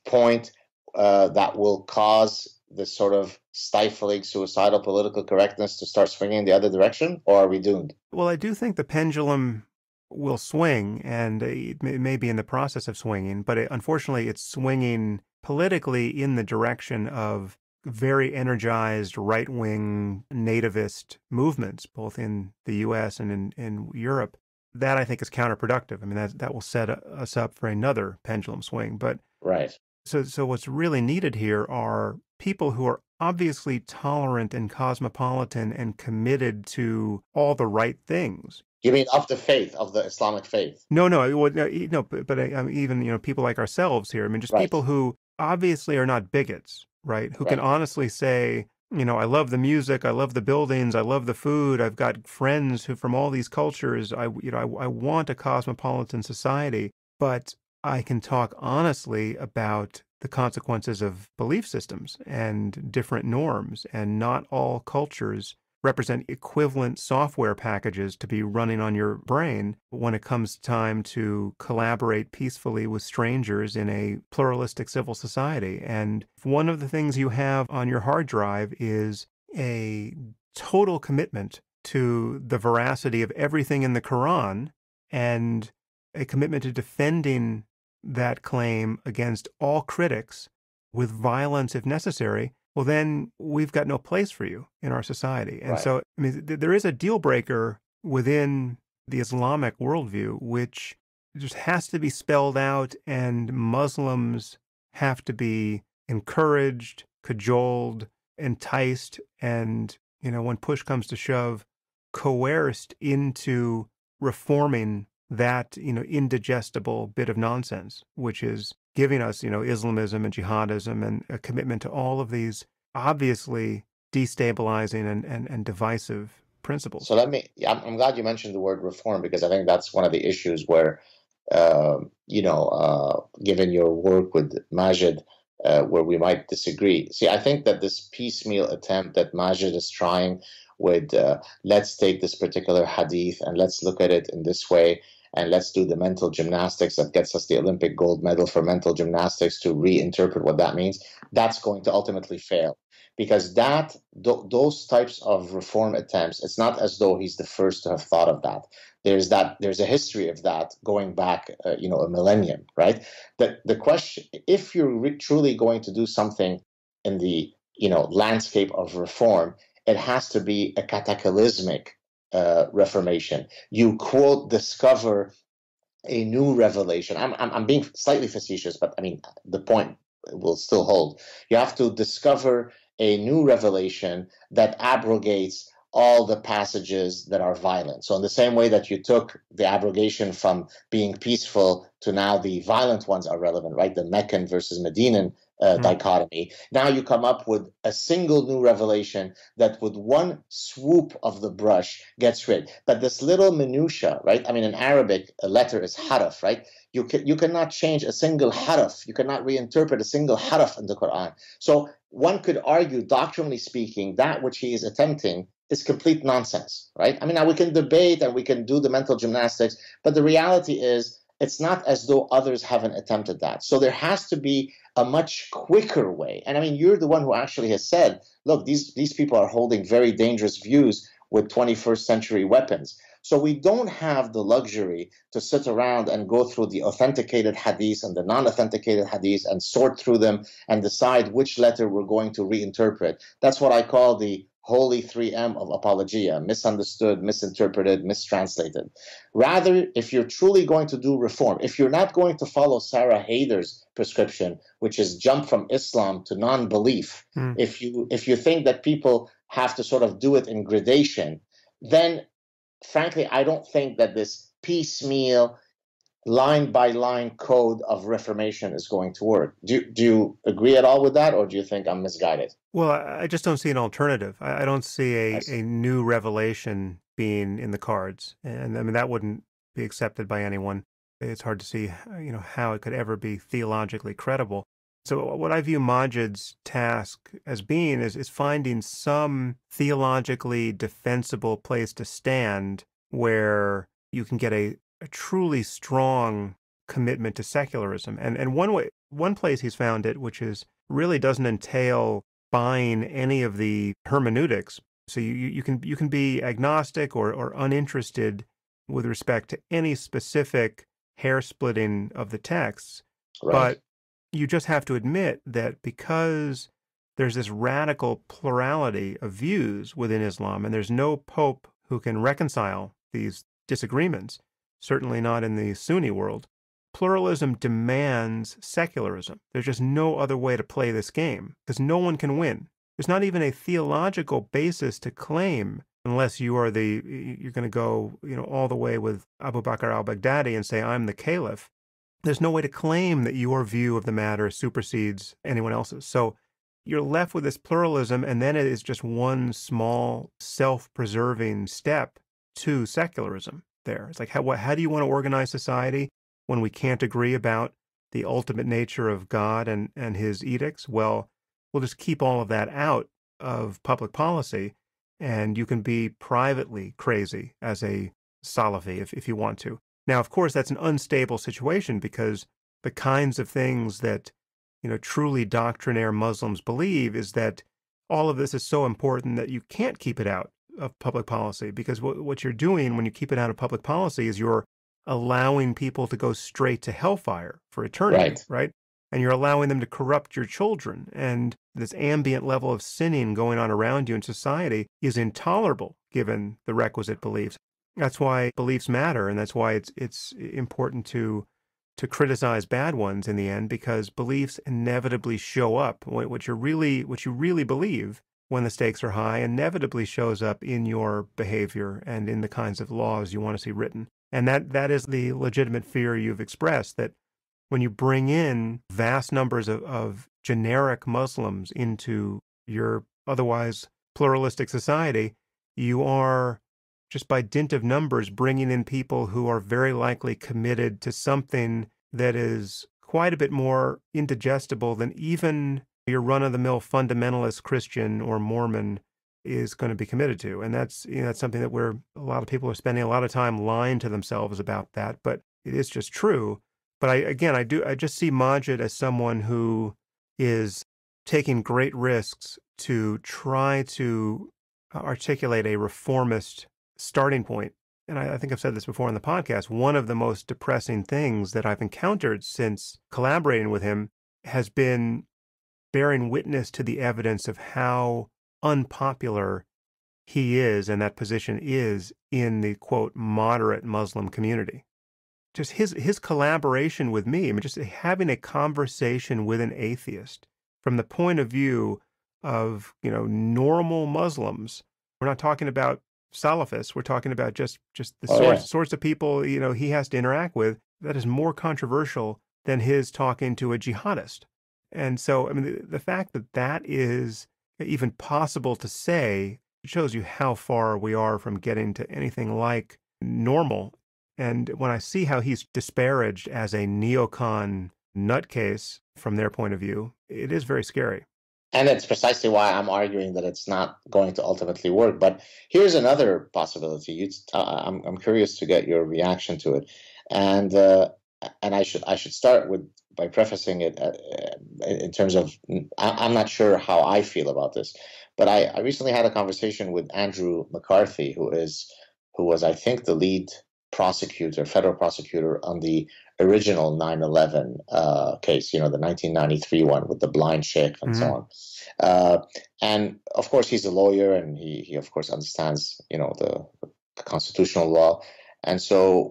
point that will cause this sort of stifling, suicidal political correctness to start swinging the other direction, or are we doomed? Well, I do think the pendulum will swing, and it may be in the process of swinging, but unfortunately it's swinging politically in the direction of very energized right-wing nativist movements, both in the U.S. and in Europe. That, I think, is counterproductive. I mean, that will set us up for another pendulum swing. But right. So what's really needed here are people who are obviously tolerant and cosmopolitan and committed to all the right things. You mean of the faith, of the Islamic faith? No, but even people like ourselves here. I mean, just right. People who obviously are not bigots, right? Who can honestly say, I love the music, I love the buildings, I love the food. I've got friends who from all these cultures. I want a cosmopolitan society, but I can talk honestly about the consequences of belief systems and different norms, and not all cultures represent equivalent software packages to be running on your brain when it comes time to collaborate peacefully with strangers in a pluralistic civil society. And one of the things you have on your hard drive is a total commitment to the veracity of everything in the Quran, and a commitment to defending that claim against all critics with violence if necessary, well, then we've got no place for you in our society. And so, I mean, there is a deal breaker within the Islamic worldview, which just has to be spelled out, and Muslims have to be encouraged, cajoled, enticed, and, when push comes to shove, coerced into reforming that, indigestible bit of nonsense, which is giving us, Islamism and jihadism and a commitment to all of these obviously destabilizing and divisive principles. So I'm glad you mentioned the word reform, because I think that's one of the issues where, given your work with Majid, where we might disagree. See, I think that this piecemeal attempt that Majid is trying with, let's take this particular hadith and let's look at it in this way, and let's do the mental gymnastics that gets us the Olympic gold medal for mental gymnastics to reinterpret what that means, that's going to ultimately fail. Because those types of reform attempts, it's not as though he's the first to have thought of that. There's a history of that going back, a millennium, right? The question, if you're truly going to do something in the, landscape of reform, it has to be a cataclysmic reformation. You quote, discover a new revelation. I'm being slightly facetious, but I mean the point will still hold. You have to discover a new revelation that abrogates all the passages that are violent. So in the same way that you took the abrogation from being peaceful to now the violent ones are relevant, right? The Meccan versus Medinan dichotomy. Now you come up with a single new revelation that with one swoop of the brush gets rid. But this little minutia, right? I mean, in Arabic, a letter is haraf, right? You cannot change a single haraf. You cannot reinterpret a single haraf in the Quran. So one could argue, doctrinally speaking, that which he is attempting is complete nonsense, right? I mean, now we can debate and we can do the mental gymnastics, but the reality is it's not as though others haven't attempted that. So there has to be a much quicker way. And I mean, you're the one who actually has said, look, these people are holding very dangerous views with 21st century weapons. So we don't have the luxury to sit around and go through the authenticated hadith and the non-authenticated hadith and sort through them and decide which letter we're going to reinterpret. That's what I call the holy 3M of apologia: misunderstood, misinterpreted, mistranslated. Rather, if you're truly going to do reform, if you're not going to follow Sarah Haider's prescription, which is jump from Islam to non-belief, Hmm. if you think that people have to sort of do it in gradation, then frankly, I don't think that this piecemeal, line by line code of reformation is going to work. Do you agree at all with that, or do you think I'm misguided? Well, I just don't see an alternative. I don't see I a see. new revelation being in the cards. And I mean, that wouldn't be accepted by anyone. It's hard to see, how it could ever be theologically credible. So what I view Majid's task as being is finding some theologically defensible place to stand where you can get a truly strong commitment to secularism. And one place he's found it, which is really doesn't entail buying any of the hermeneutics. So you can be agnostic or uninterested with respect to any specific hair splitting of the texts, Right, but you just have to admit that because there's this radical plurality of views within Islam, and there's no pope who can reconcile these disagreements, certainly not in the Sunni world. Pluralism demands secularism. There's just no other way to play this game because no one can win. There's not even a theological basis to claim unless you're going to go, all the way with Abu Bakr al-Baghdadi and say, I'm the caliph. There's no way to claim that your view of the matter supersedes anyone else's. So you're left with this pluralism, and then it is just one small self-preserving step to secularism there. It's like, how do you want to organize society when we can't agree about the ultimate nature of God and his edicts? Well, we'll just keep all of that out of public policy, and you can be privately crazy as a Salafi if you want to. Now, of course, that's an unstable situation because the kinds of things that, truly doctrinaire Muslims believe is that all of this is so important that you can't keep it out of public policy, because what you're doing when you keep it out of public policy is you're allowing people to go straight to hellfire for eternity, right. right? And you're allowing them to corrupt your children. And this ambient level of sinning going on around you in society is intolerable given the requisite beliefs. That's why beliefs matter, and that's why it's important to criticize bad ones in the end, because beliefs inevitably show up. What you really believe when the stakes are high inevitably shows up in your behavior and in the kinds of laws you want to see written. And that is the legitimate fear you've expressed, that when you bring in vast numbers of generic Muslims into your otherwise pluralistic society, you are, just by dint of numbers, bringing in people who are very likely committed to something that is quite a bit more indigestible than even your run-of-the-mill fundamentalist Christian or Mormon is going to be committed to. And that's something that a lot of people are spending a lot of time lying to themselves about that, but it is just true. But I just see Majid as someone who is taking great risks to try to articulate a reformist starting point. And I think I've said this before on the podcast. One of the most depressing things that I've encountered since collaborating with him has been bearing witness to the evidence of how unpopular he is and that position is in the, quote, moderate Muslim community. Just his collaboration with me, I mean, just having a conversation with an atheist from the point of view of, normal Muslims. We're not talking about Salafists. We're talking about just the sorts of people, he has to interact with. That is more controversial than his talking to a jihadist. And so, I mean, the fact that that is even possible to say shows you how far we are from getting to anything like normal. And when I see how he's disparaged as a neocon nutcase from their point of view, it is very scary. And it's precisely why I'm arguing that it's not going to ultimately work. But here's another possibility. I'm curious to get your reaction to it, and I should start by prefacing it in terms of I'm not sure how I feel about this, but I recently had a conversation with Andrew McCarthy, who who was, I think, the lead prosecutor, federal prosecutor on the original 9/11 case, the 1993 one with the blind sheikh and so on. And of course, he's a lawyer, and he of course understands, the constitutional law. And so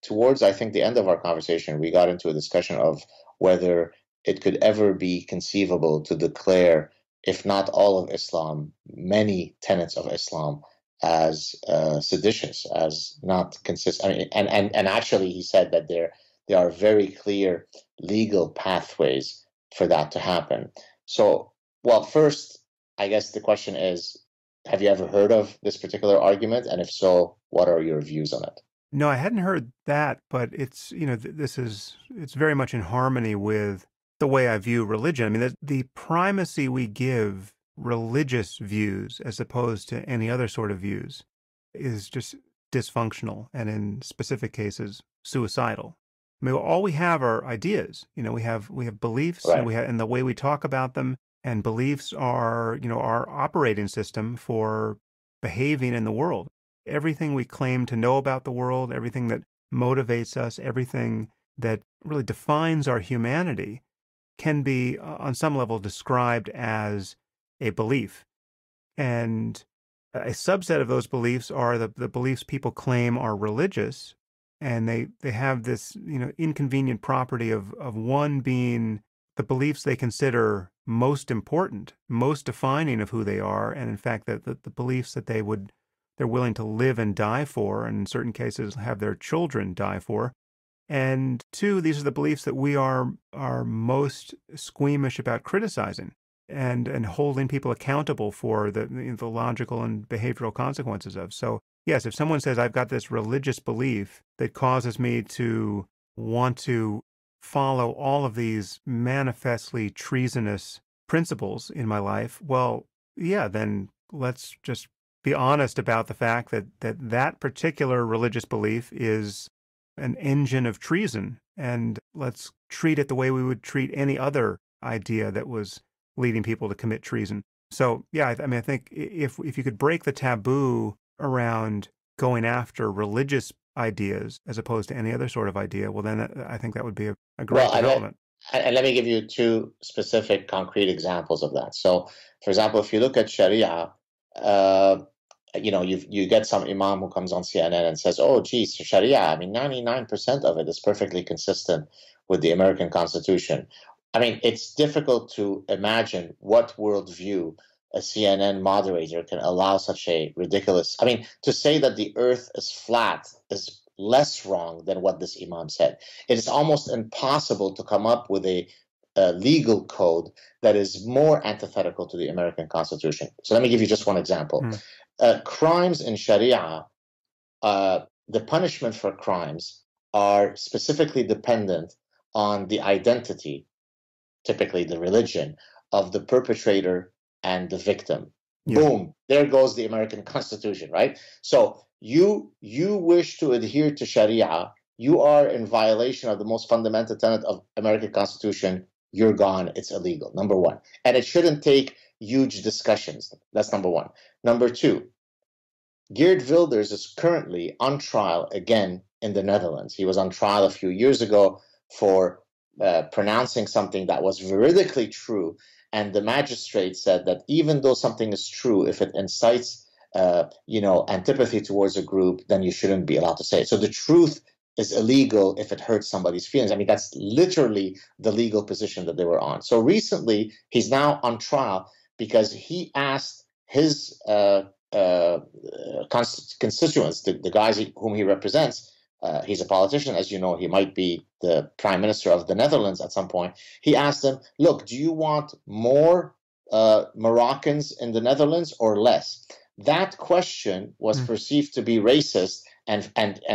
towards, I think, the end of our conversation, we got into a discussion of whether it could ever be conceivable to declare, if not all of Islam, many tenets of Islam as seditious, as not consistent. I mean, and actually, he said that there are very clear legal pathways for that to happen. So, well, first, I guess the question is, have you ever heard of this particular argument? And if so, what are your views on it? No, I hadn't heard that, but it's, it's very much in harmony with the way I view religion. I mean, the primacy we give religious views as opposed to any other sort of views is just dysfunctional, and in specific cases, suicidal. I mean, all we have are ideas. We have beliefs, Right. and the way we talk about them. And beliefs are, our operating system for behaving in the world. Everything we claim to know about the world, everything that motivates us, everything that really defines our humanity can be, on some level, described as a belief. And a subset of those beliefs are the beliefs people claim are religious. And they have this, inconvenient property of one being the beliefs they consider most important, most defining of who they are, and in fact, the beliefs that they're willing to live and die for, and in certain cases have their children die for. And two, these are the beliefs that we are most squeamish about criticizing and holding people accountable for the logical and behavioral consequences of. So yes, if someone says, I've got this religious belief that causes me to want to follow all of these manifestly treasonous principles in my life, well, yeah, then let's just be honest about the fact that particular religious belief is an engine of treason, and let's treat it the way we would treat any other idea that was leading people to commit treason. So, yeah, I mean, I think if you could break the taboo around going after religious ideas as opposed to any other sort of idea, well, then I think that would be a great development. And let me give you two specific concrete examples of that. So, for example, if you look at Sharia, you get some imam who comes on CNN and says, oh, geez, Sharia, I mean, 99% of it is perfectly consistent with the American Constitution. I mean, it's difficult to imagine what worldview a CNN moderator can allow such a ridiculous. I mean, to say that the earth is flat is less wrong than what this imam said. It is almost impossible to come up with a legal code that is more antithetical to the American Constitution. So let me give you just one example. Crimes in Sharia, the punishment for crimes are specifically dependent on the identity, typically the religion, of the perpetrator and the victim. Yeah. Boom, there goes the American Constitution, right? So you wish to adhere to Sharia, you are in violation of the most fundamental tenet of American Constitution, you're gone, it's illegal, number one. And it shouldn't take huge discussions. That's number one. Number two, Geert Wilders is currently on trial again in the Netherlands. He was on trial a few years ago for pronouncing something that was veridically true. And the magistrate said that even though something is true, if it incites, antipathy towards a group, then you shouldn't be allowed to say it. So the truth is illegal if it hurts somebody's feelings. I mean, that's literally the legal position that they were on. So recently, he's now on trial because he asked his constituents, the guys whom he represents. He's a politician, as you know, he might be the prime minister of the Netherlands at some point. He asked them, look, do you want more Moroccans in the Netherlands or less? That question was perceived to be racist and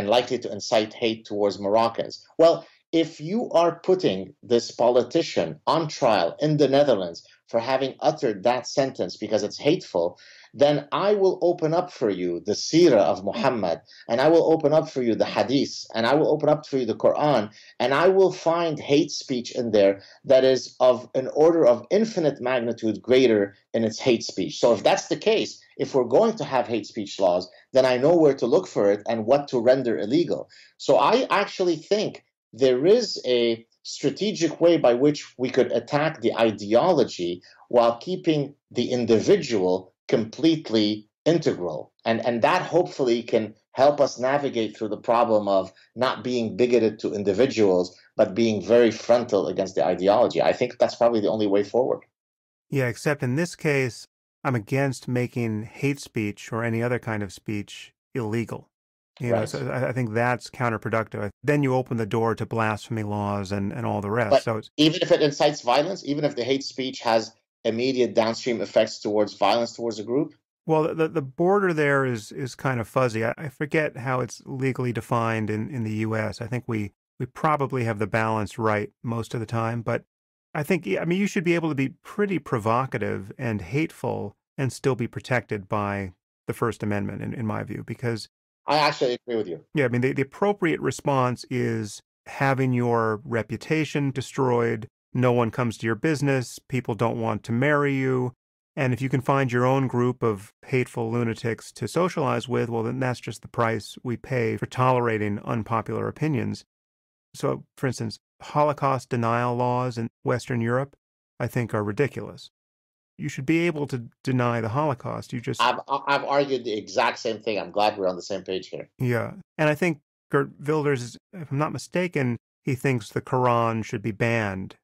likely to incite hate towards Moroccans. Well, if you are putting this politician on trial in the Netherlands for having uttered that sentence because it's hateful, then I will open up for you the seerah of Muhammad, and I will open up for you the hadith, and I will open up for you the Quran, and I will find hate speech in there that is of an order of infinite magnitude greater in its hate speech. So if that's the case, if we're going to have hate speech laws, then I know where to look for it and what to render illegal. So I actually think there is a strategic way by which we could attack the ideology while keeping the individual completely integral. And that hopefully can help us navigate through the problem of not being bigoted to individuals, but being very frontal against the ideology. I think that's probably the only way forward. Yeah, except in this case, I'm against making hate speech or any other kind of speech illegal. Right. So I think that's counterproductive. Then you open the door to blasphemy laws and all the rest. But So it's, even if it incites violence, even if the hate speech has immediate downstream effects towards violence towards a group. well, the border there is kind of fuzzy. I forget how it's legally defined in the U.S. I think we probably have the balance right most of the time. But I think, I mean, you should be able to be pretty provocative and hateful and still be protected by the First Amendment, in my view, because I actually agree with you. yeah, I mean, the appropriate response is having your reputation destroyed. No one comes to your business. People don't want to marry you. And if you can find your own group of hateful lunatics to socialize with, well, then that's just the price we pay for tolerating unpopular opinions. So, for instance, Holocaust denial laws in Western Europe, I think, are ridiculous. You should be able to deny the Holocaust. You just, I've argued the exact same thing. I'm glad we're on the same page here. yeah. And I think Gert Wilders, if I'm not mistaken, he thinks the Quran should be banned.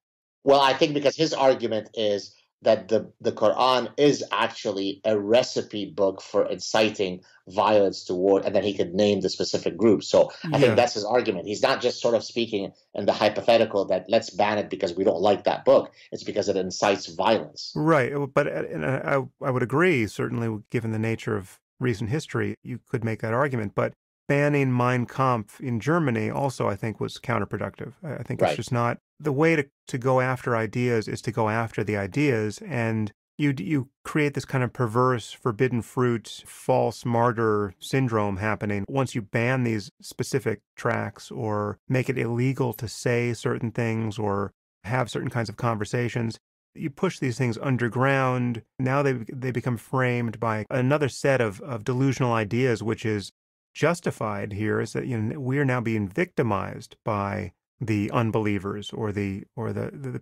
Well, I think because his argument is that the Quran is actually a recipe book for inciting violence toward, and then he could name the specific group. So I think Yeah, that's his argument. He's not just sort of speaking in the hypothetical that let's ban it because we don't like that book. It's because it incites violence. right. But and I would agree, certainly, given the nature of recent history, you could make that argument. But banning Mein Kampf in Germany also, I think, was counterproductive. I think it's Right. just not the way to go after ideas is to go after the ideas, and you create this kind of perverse, forbidden fruit, false martyr syndrome happening once you ban these specific tracks or make it illegal to say certain things or have certain kinds of conversations. You push these things underground. Now they become framed by another set of delusional ideas, which is justified here, is that we are now being victimized by the unbelievers or the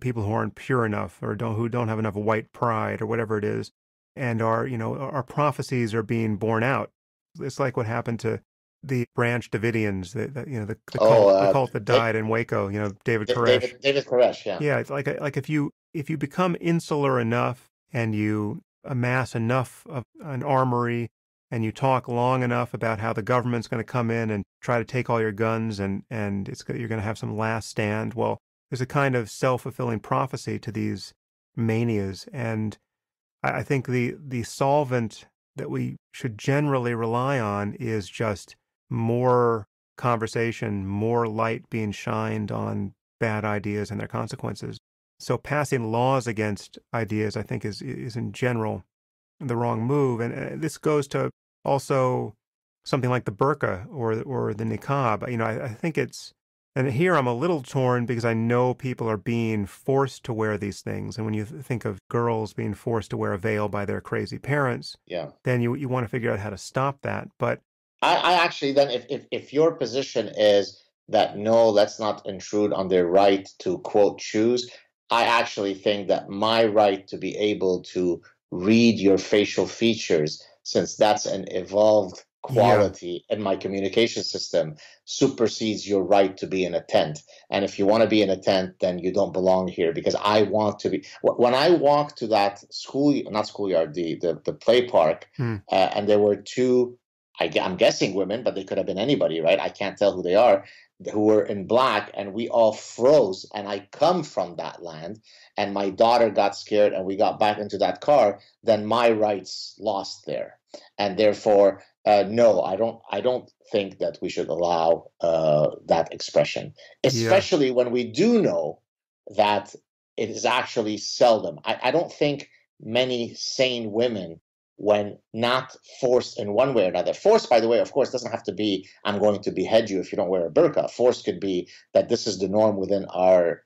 people who aren't pure enough or who don't have enough white pride or whatever it is, and our prophecies are being borne out. It's like what happened to the Branch Davidians, Oh, the cult that died in Waco. David Koresh. David Koresh, yeah. Yeah, it's like if you become insular enough and you amass enough of an armory and you talk long enough about how the government's going to come in and try to take all your guns and you're going to have some last stand. Well, there's a kind of self-fulfilling prophecy to these manias, and I think the solvent that we should generally rely on is just more conversation, more light being shined on bad ideas and their consequences. So passing laws against ideas, I think, is in general the wrong move. And this goes to also something like the burqa or the niqab. I think it's, and here I'm a little torn because I know people are being forced to wear these things. And when you think of girls being forced to wear a veil by their crazy parents, Yeah. then you want to figure out how to stop that. But I actually then if your position is that no, let's not intrude on their right to quote choose, I actually think that my right to be able to read your facial features, since that's an evolved quality in my communication system, supersedes your right to be in a tent. And if you want to be in a tent, then you don't belong here, because I want to be. When I walked to that school, not schoolyard, the play park, and there were two, I'm guessing women, but they could have been anybody, right? I can't tell who they are, who were in black, and we all froze. And I come from that land, and my daughter got scared, and we got back into that car. Then my rights lost there. And therefore, no, I don't think that we should allow that expression, Yeah. especially when we do know that it is actually seldom. I don't think many sane women, when not forced in one way or another. Forced, by the way, of course, doesn't have to be I'm going to behead you if you don't wear a burqa. Force could be that this is the norm within our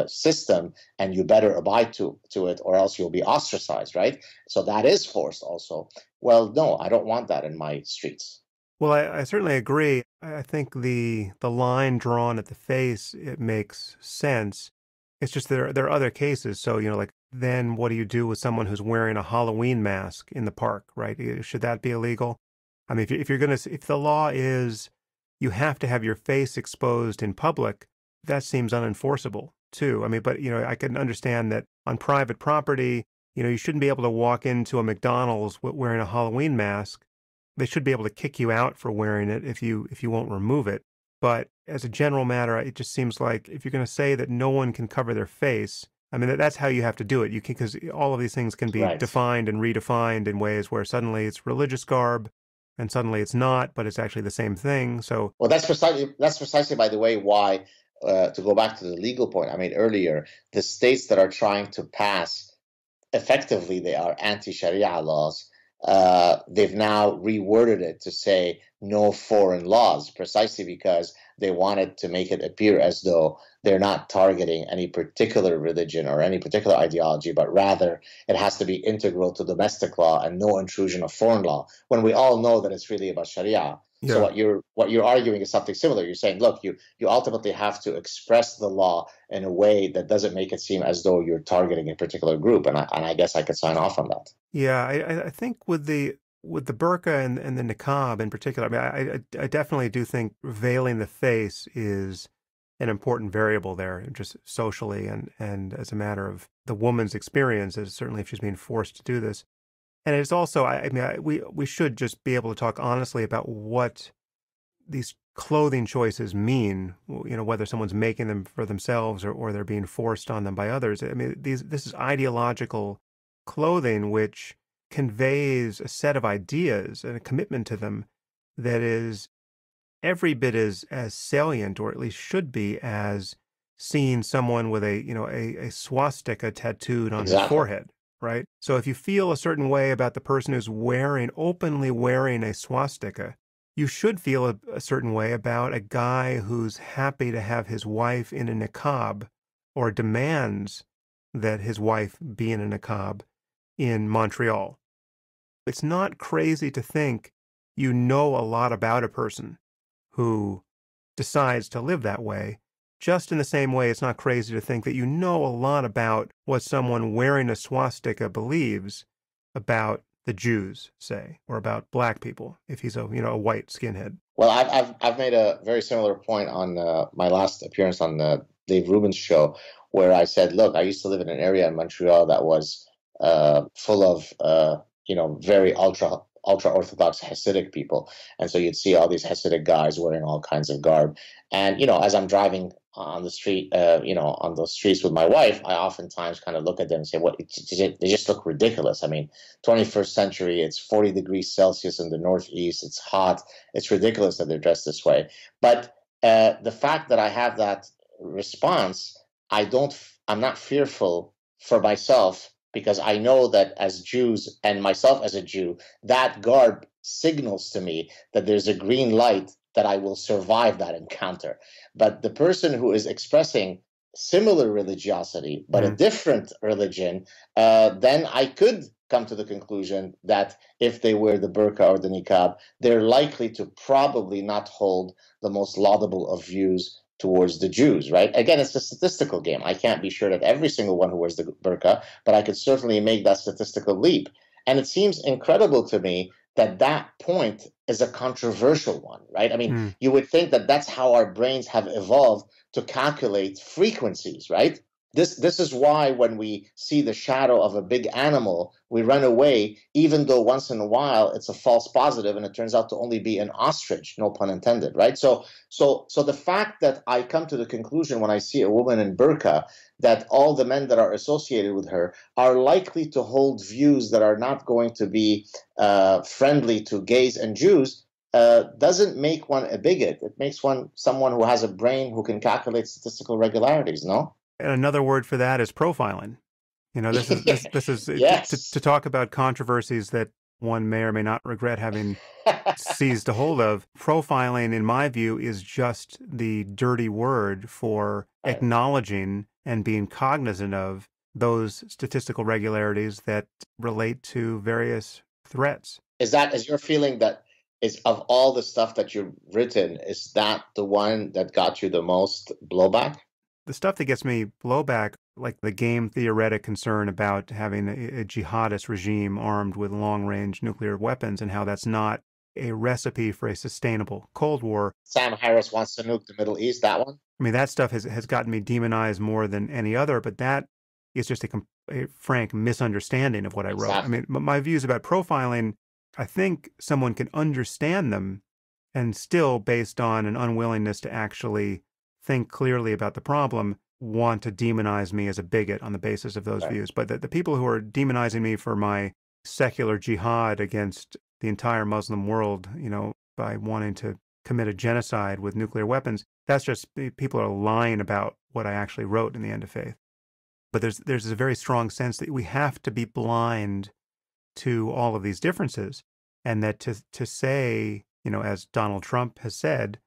system, and you better abide to it, or else you'll be ostracized, right? So that is forced also. Well, no, I don't want that in my streets. Well, I certainly agree. I think the line drawn at the face, it makes sense. It's just there are other cases. So, like then what do you do with someone who's wearing a Halloween mask in the park, right? Should that be illegal? I mean, if you're gonna if the law is you have to have your face exposed in public, that seems unenforceable too. I mean, but I can understand that on private property, you shouldn't be able to walk into a McDonald's wearing a Halloween mask. They should be able to kick you out for wearing it if you won't remove it. But as a general matter, it just seems like if you're going to say that no one can cover their face, I mean that's how you have to do it. You can because all of these things can be Right. defined and redefined in ways where suddenly it's religious garb, and suddenly it's not, but it's actually the same thing. So Well, that's precisely, by the way, why to go back to the legal point I made earlier, the states that are trying to pass effectively they are anti-Sharia laws. They've now reworded it to say no foreign laws, precisely because they wanted to make it appear as though they're not targeting any particular religion or any particular ideology, but rather it has to be integral to domestic law and no intrusion of foreign law, when we all know that it's really about Sharia. So yeah, what you're arguing is something similar. You're saying, look, you ultimately have to express the law in a way that doesn't make it seem as though you're targeting a particular group, and I guess I could sign off on that. yeah, I think with the burqa and the niqab in particular, I mean, I definitely do think veiling the face is an important variable there, just socially and as a matter of the woman's experience, certainly if she's being forced to do this. And it's also, I mean, we should just be able to talk honestly about what these clothing choices mean, whether someone's making them for themselves or they're being forced on them by others. I mean, this is ideological clothing which conveys a set of ideas and a commitment to them that is every bit as salient, or at least should be, as seeing someone with a swastika tattooed on his Exactly. forehead, right? So if you feel a certain way about the person who's openly wearing a swastika, you should feel a certain way about a guy who's happy to have his wife in a niqab or demands that his wife be in a niqab in Montreal. It's not crazy to think you know a lot about a person who decides to live that way. Just in the same way, it's not crazy to think that you know a lot about what someone wearing a swastika believes about the Jews, say, or about black people, if he's a white skinhead. Well, I've made a very similar point on my last appearance on the Dave Rubin's show, where I said, look, I used to live in an area in Montreal that was full of very ultra orthodox Hasidic people, and so you'd see all these Hasidic guys wearing all kinds of garb, and as I'm driving on the street, on those streets with my wife, I oftentimes kind of look at them and say, what, they just look ridiculous. I mean, 21st century, it's 40 degrees Celsius in the Northeast, it's hot, it's ridiculous that they're dressed this way. But the fact that I have that response, I'm not fearful for myself, because I know that as Jews and myself as a Jew, that garb signals to me that there's a green light that I will survive that encounter. But the person who is expressing similar religiosity but a Mm. different religion, then I could come to the conclusion that if they wear the burqa or the niqab, they're likely to probably not hold the most laudable of views towards the Jews, right? Again, it's a statistical game. I can't be sure that every single one who wears the burqa, but I could certainly make that statistical leap. And it seems incredible to me that that point is a controversial one, right? I mean, Mm. you would think that that's how our brains have evolved to calculate frequencies, right? This is why when we see the shadow of a big animal, we run away, even though once in a while it's a false positive and it turns out to only be an ostrich, no pun intended, right? So the fact that I come to the conclusion when I see a woman in burqa that all the men that are associated with her are likely to hold views that are not going to be friendly to gays and Jews doesn't make one a bigot. It makes one someone who has a brain who can calculate statistical regularities, no? And another word for that is profiling. You know, this is Yes. to talk about controversies that one may or may not regret having seized a hold of. Profiling, in my view, is just the dirty word for Right. acknowledging and being cognizant of those statistical regularities that relate to various threats. Is your feeling that is of all the stuff that you've written, is that the one that got you the most blowback? The stuff that gets me blowback, like the game theoretic concern about having a jihadist regime armed with long-range nuclear weapons and how that's not a recipe for a sustainable Cold War. Sam Harris wants to nuke the Middle East, that one? I mean, that stuff has gotten me demonized more than any other, but that is just a frank misunderstanding of what I wrote. Exactly. I mean, my views about profiling, I think someone can understand them and still, based on an unwillingness to actually think clearly about the problem, want to demonize me as a bigot on the basis of those Right. views. But the people who are demonizing me for my secular jihad against the entire Muslim world, you know, by wanting to commit a genocide with nuclear weapons, that's just people are lying about what I actually wrote in The End of Faith. But there's a very strong sense that we have to be blind to all of these differences, and that to say, you know, as Donald Trump has said,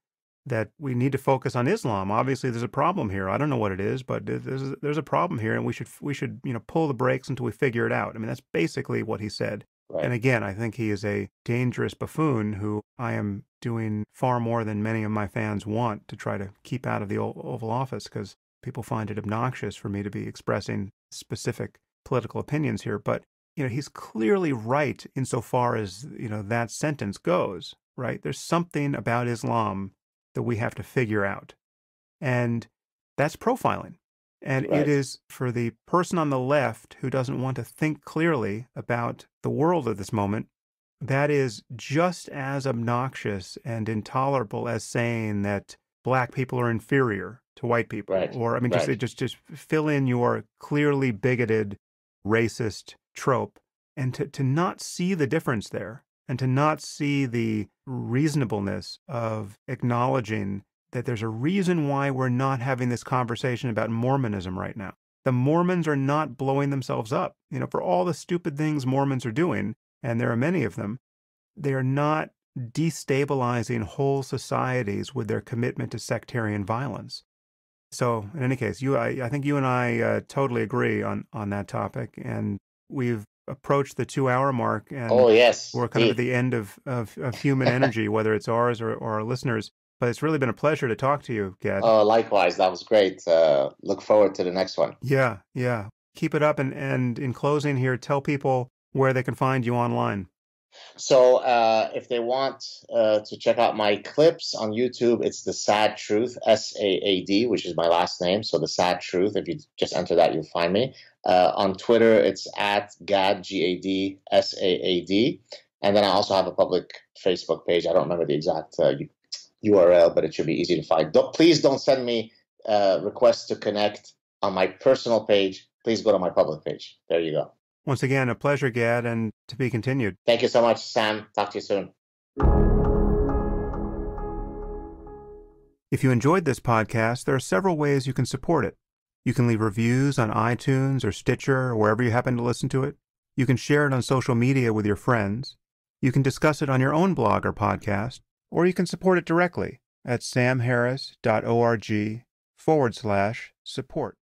that we need to focus on Islam. Obviously, there's a problem here. I don't know what it is, but there's a problem here, and we should you know, pull the brakes until we figure it out. I mean, that's basically what he said. Right. And again, I think he is a dangerous buffoon who I am doing far more than many of my fans want to try to keep out of the Oval Office, because people find it obnoxious for me to be expressing specific political opinions here. But you know, he's clearly right insofar as, you know, that sentence goes, right? There's something about Islam that we have to figure out. And that's profiling. And Right. it is for the person on the left who doesn't want to think clearly about the world of this moment, that is just as obnoxious and intolerable as saying that black people are inferior to white people. Right. Or, I mean, Right. just fill in your clearly bigoted, racist trope, and to not see the difference there, and to not see the reasonableness of acknowledging that there's a reason why we're not having this conversation about Mormonism right now. The Mormons are not blowing themselves up. You know, for all the stupid things Mormons are doing, and there are many of them, they are not destabilizing whole societies with their commitment to sectarian violence. So, in any case, I think you and I totally agree on that topic, and we've approached the 2-hour mark, and Oh, yes. we're kind of at the end of human energy, whether it's ours or our listeners. But it's really been a pleasure to talk to you, Gad. Oh, likewise. That was great. Look forward to the next one. Yeah, yeah. Keep it up, and in closing here, tell people where they can find you online. So if they want to check out my clips on YouTube, it's The SAAD Truth, SAAD, which is my last name. So The SAAD Truth. If you just enter that, you'll find me. On Twitter, it's at GAD, GAD, SAAD. And then I also have a public Facebook page. I don't remember the exact URL, but it should be easy to find. Please don't send me requests to connect on my personal page. Please go to my public page. There you go. Once again, a pleasure, Gad, and to be continued. Thank you so much, Sam. Talk to you soon. If you enjoyed this podcast, there are several ways you can support it. You can leave reviews on iTunes or Stitcher or wherever you happen to listen to it. You can share it on social media with your friends. You can discuss it on your own blog or podcast, or you can support it directly at samharris.org/support.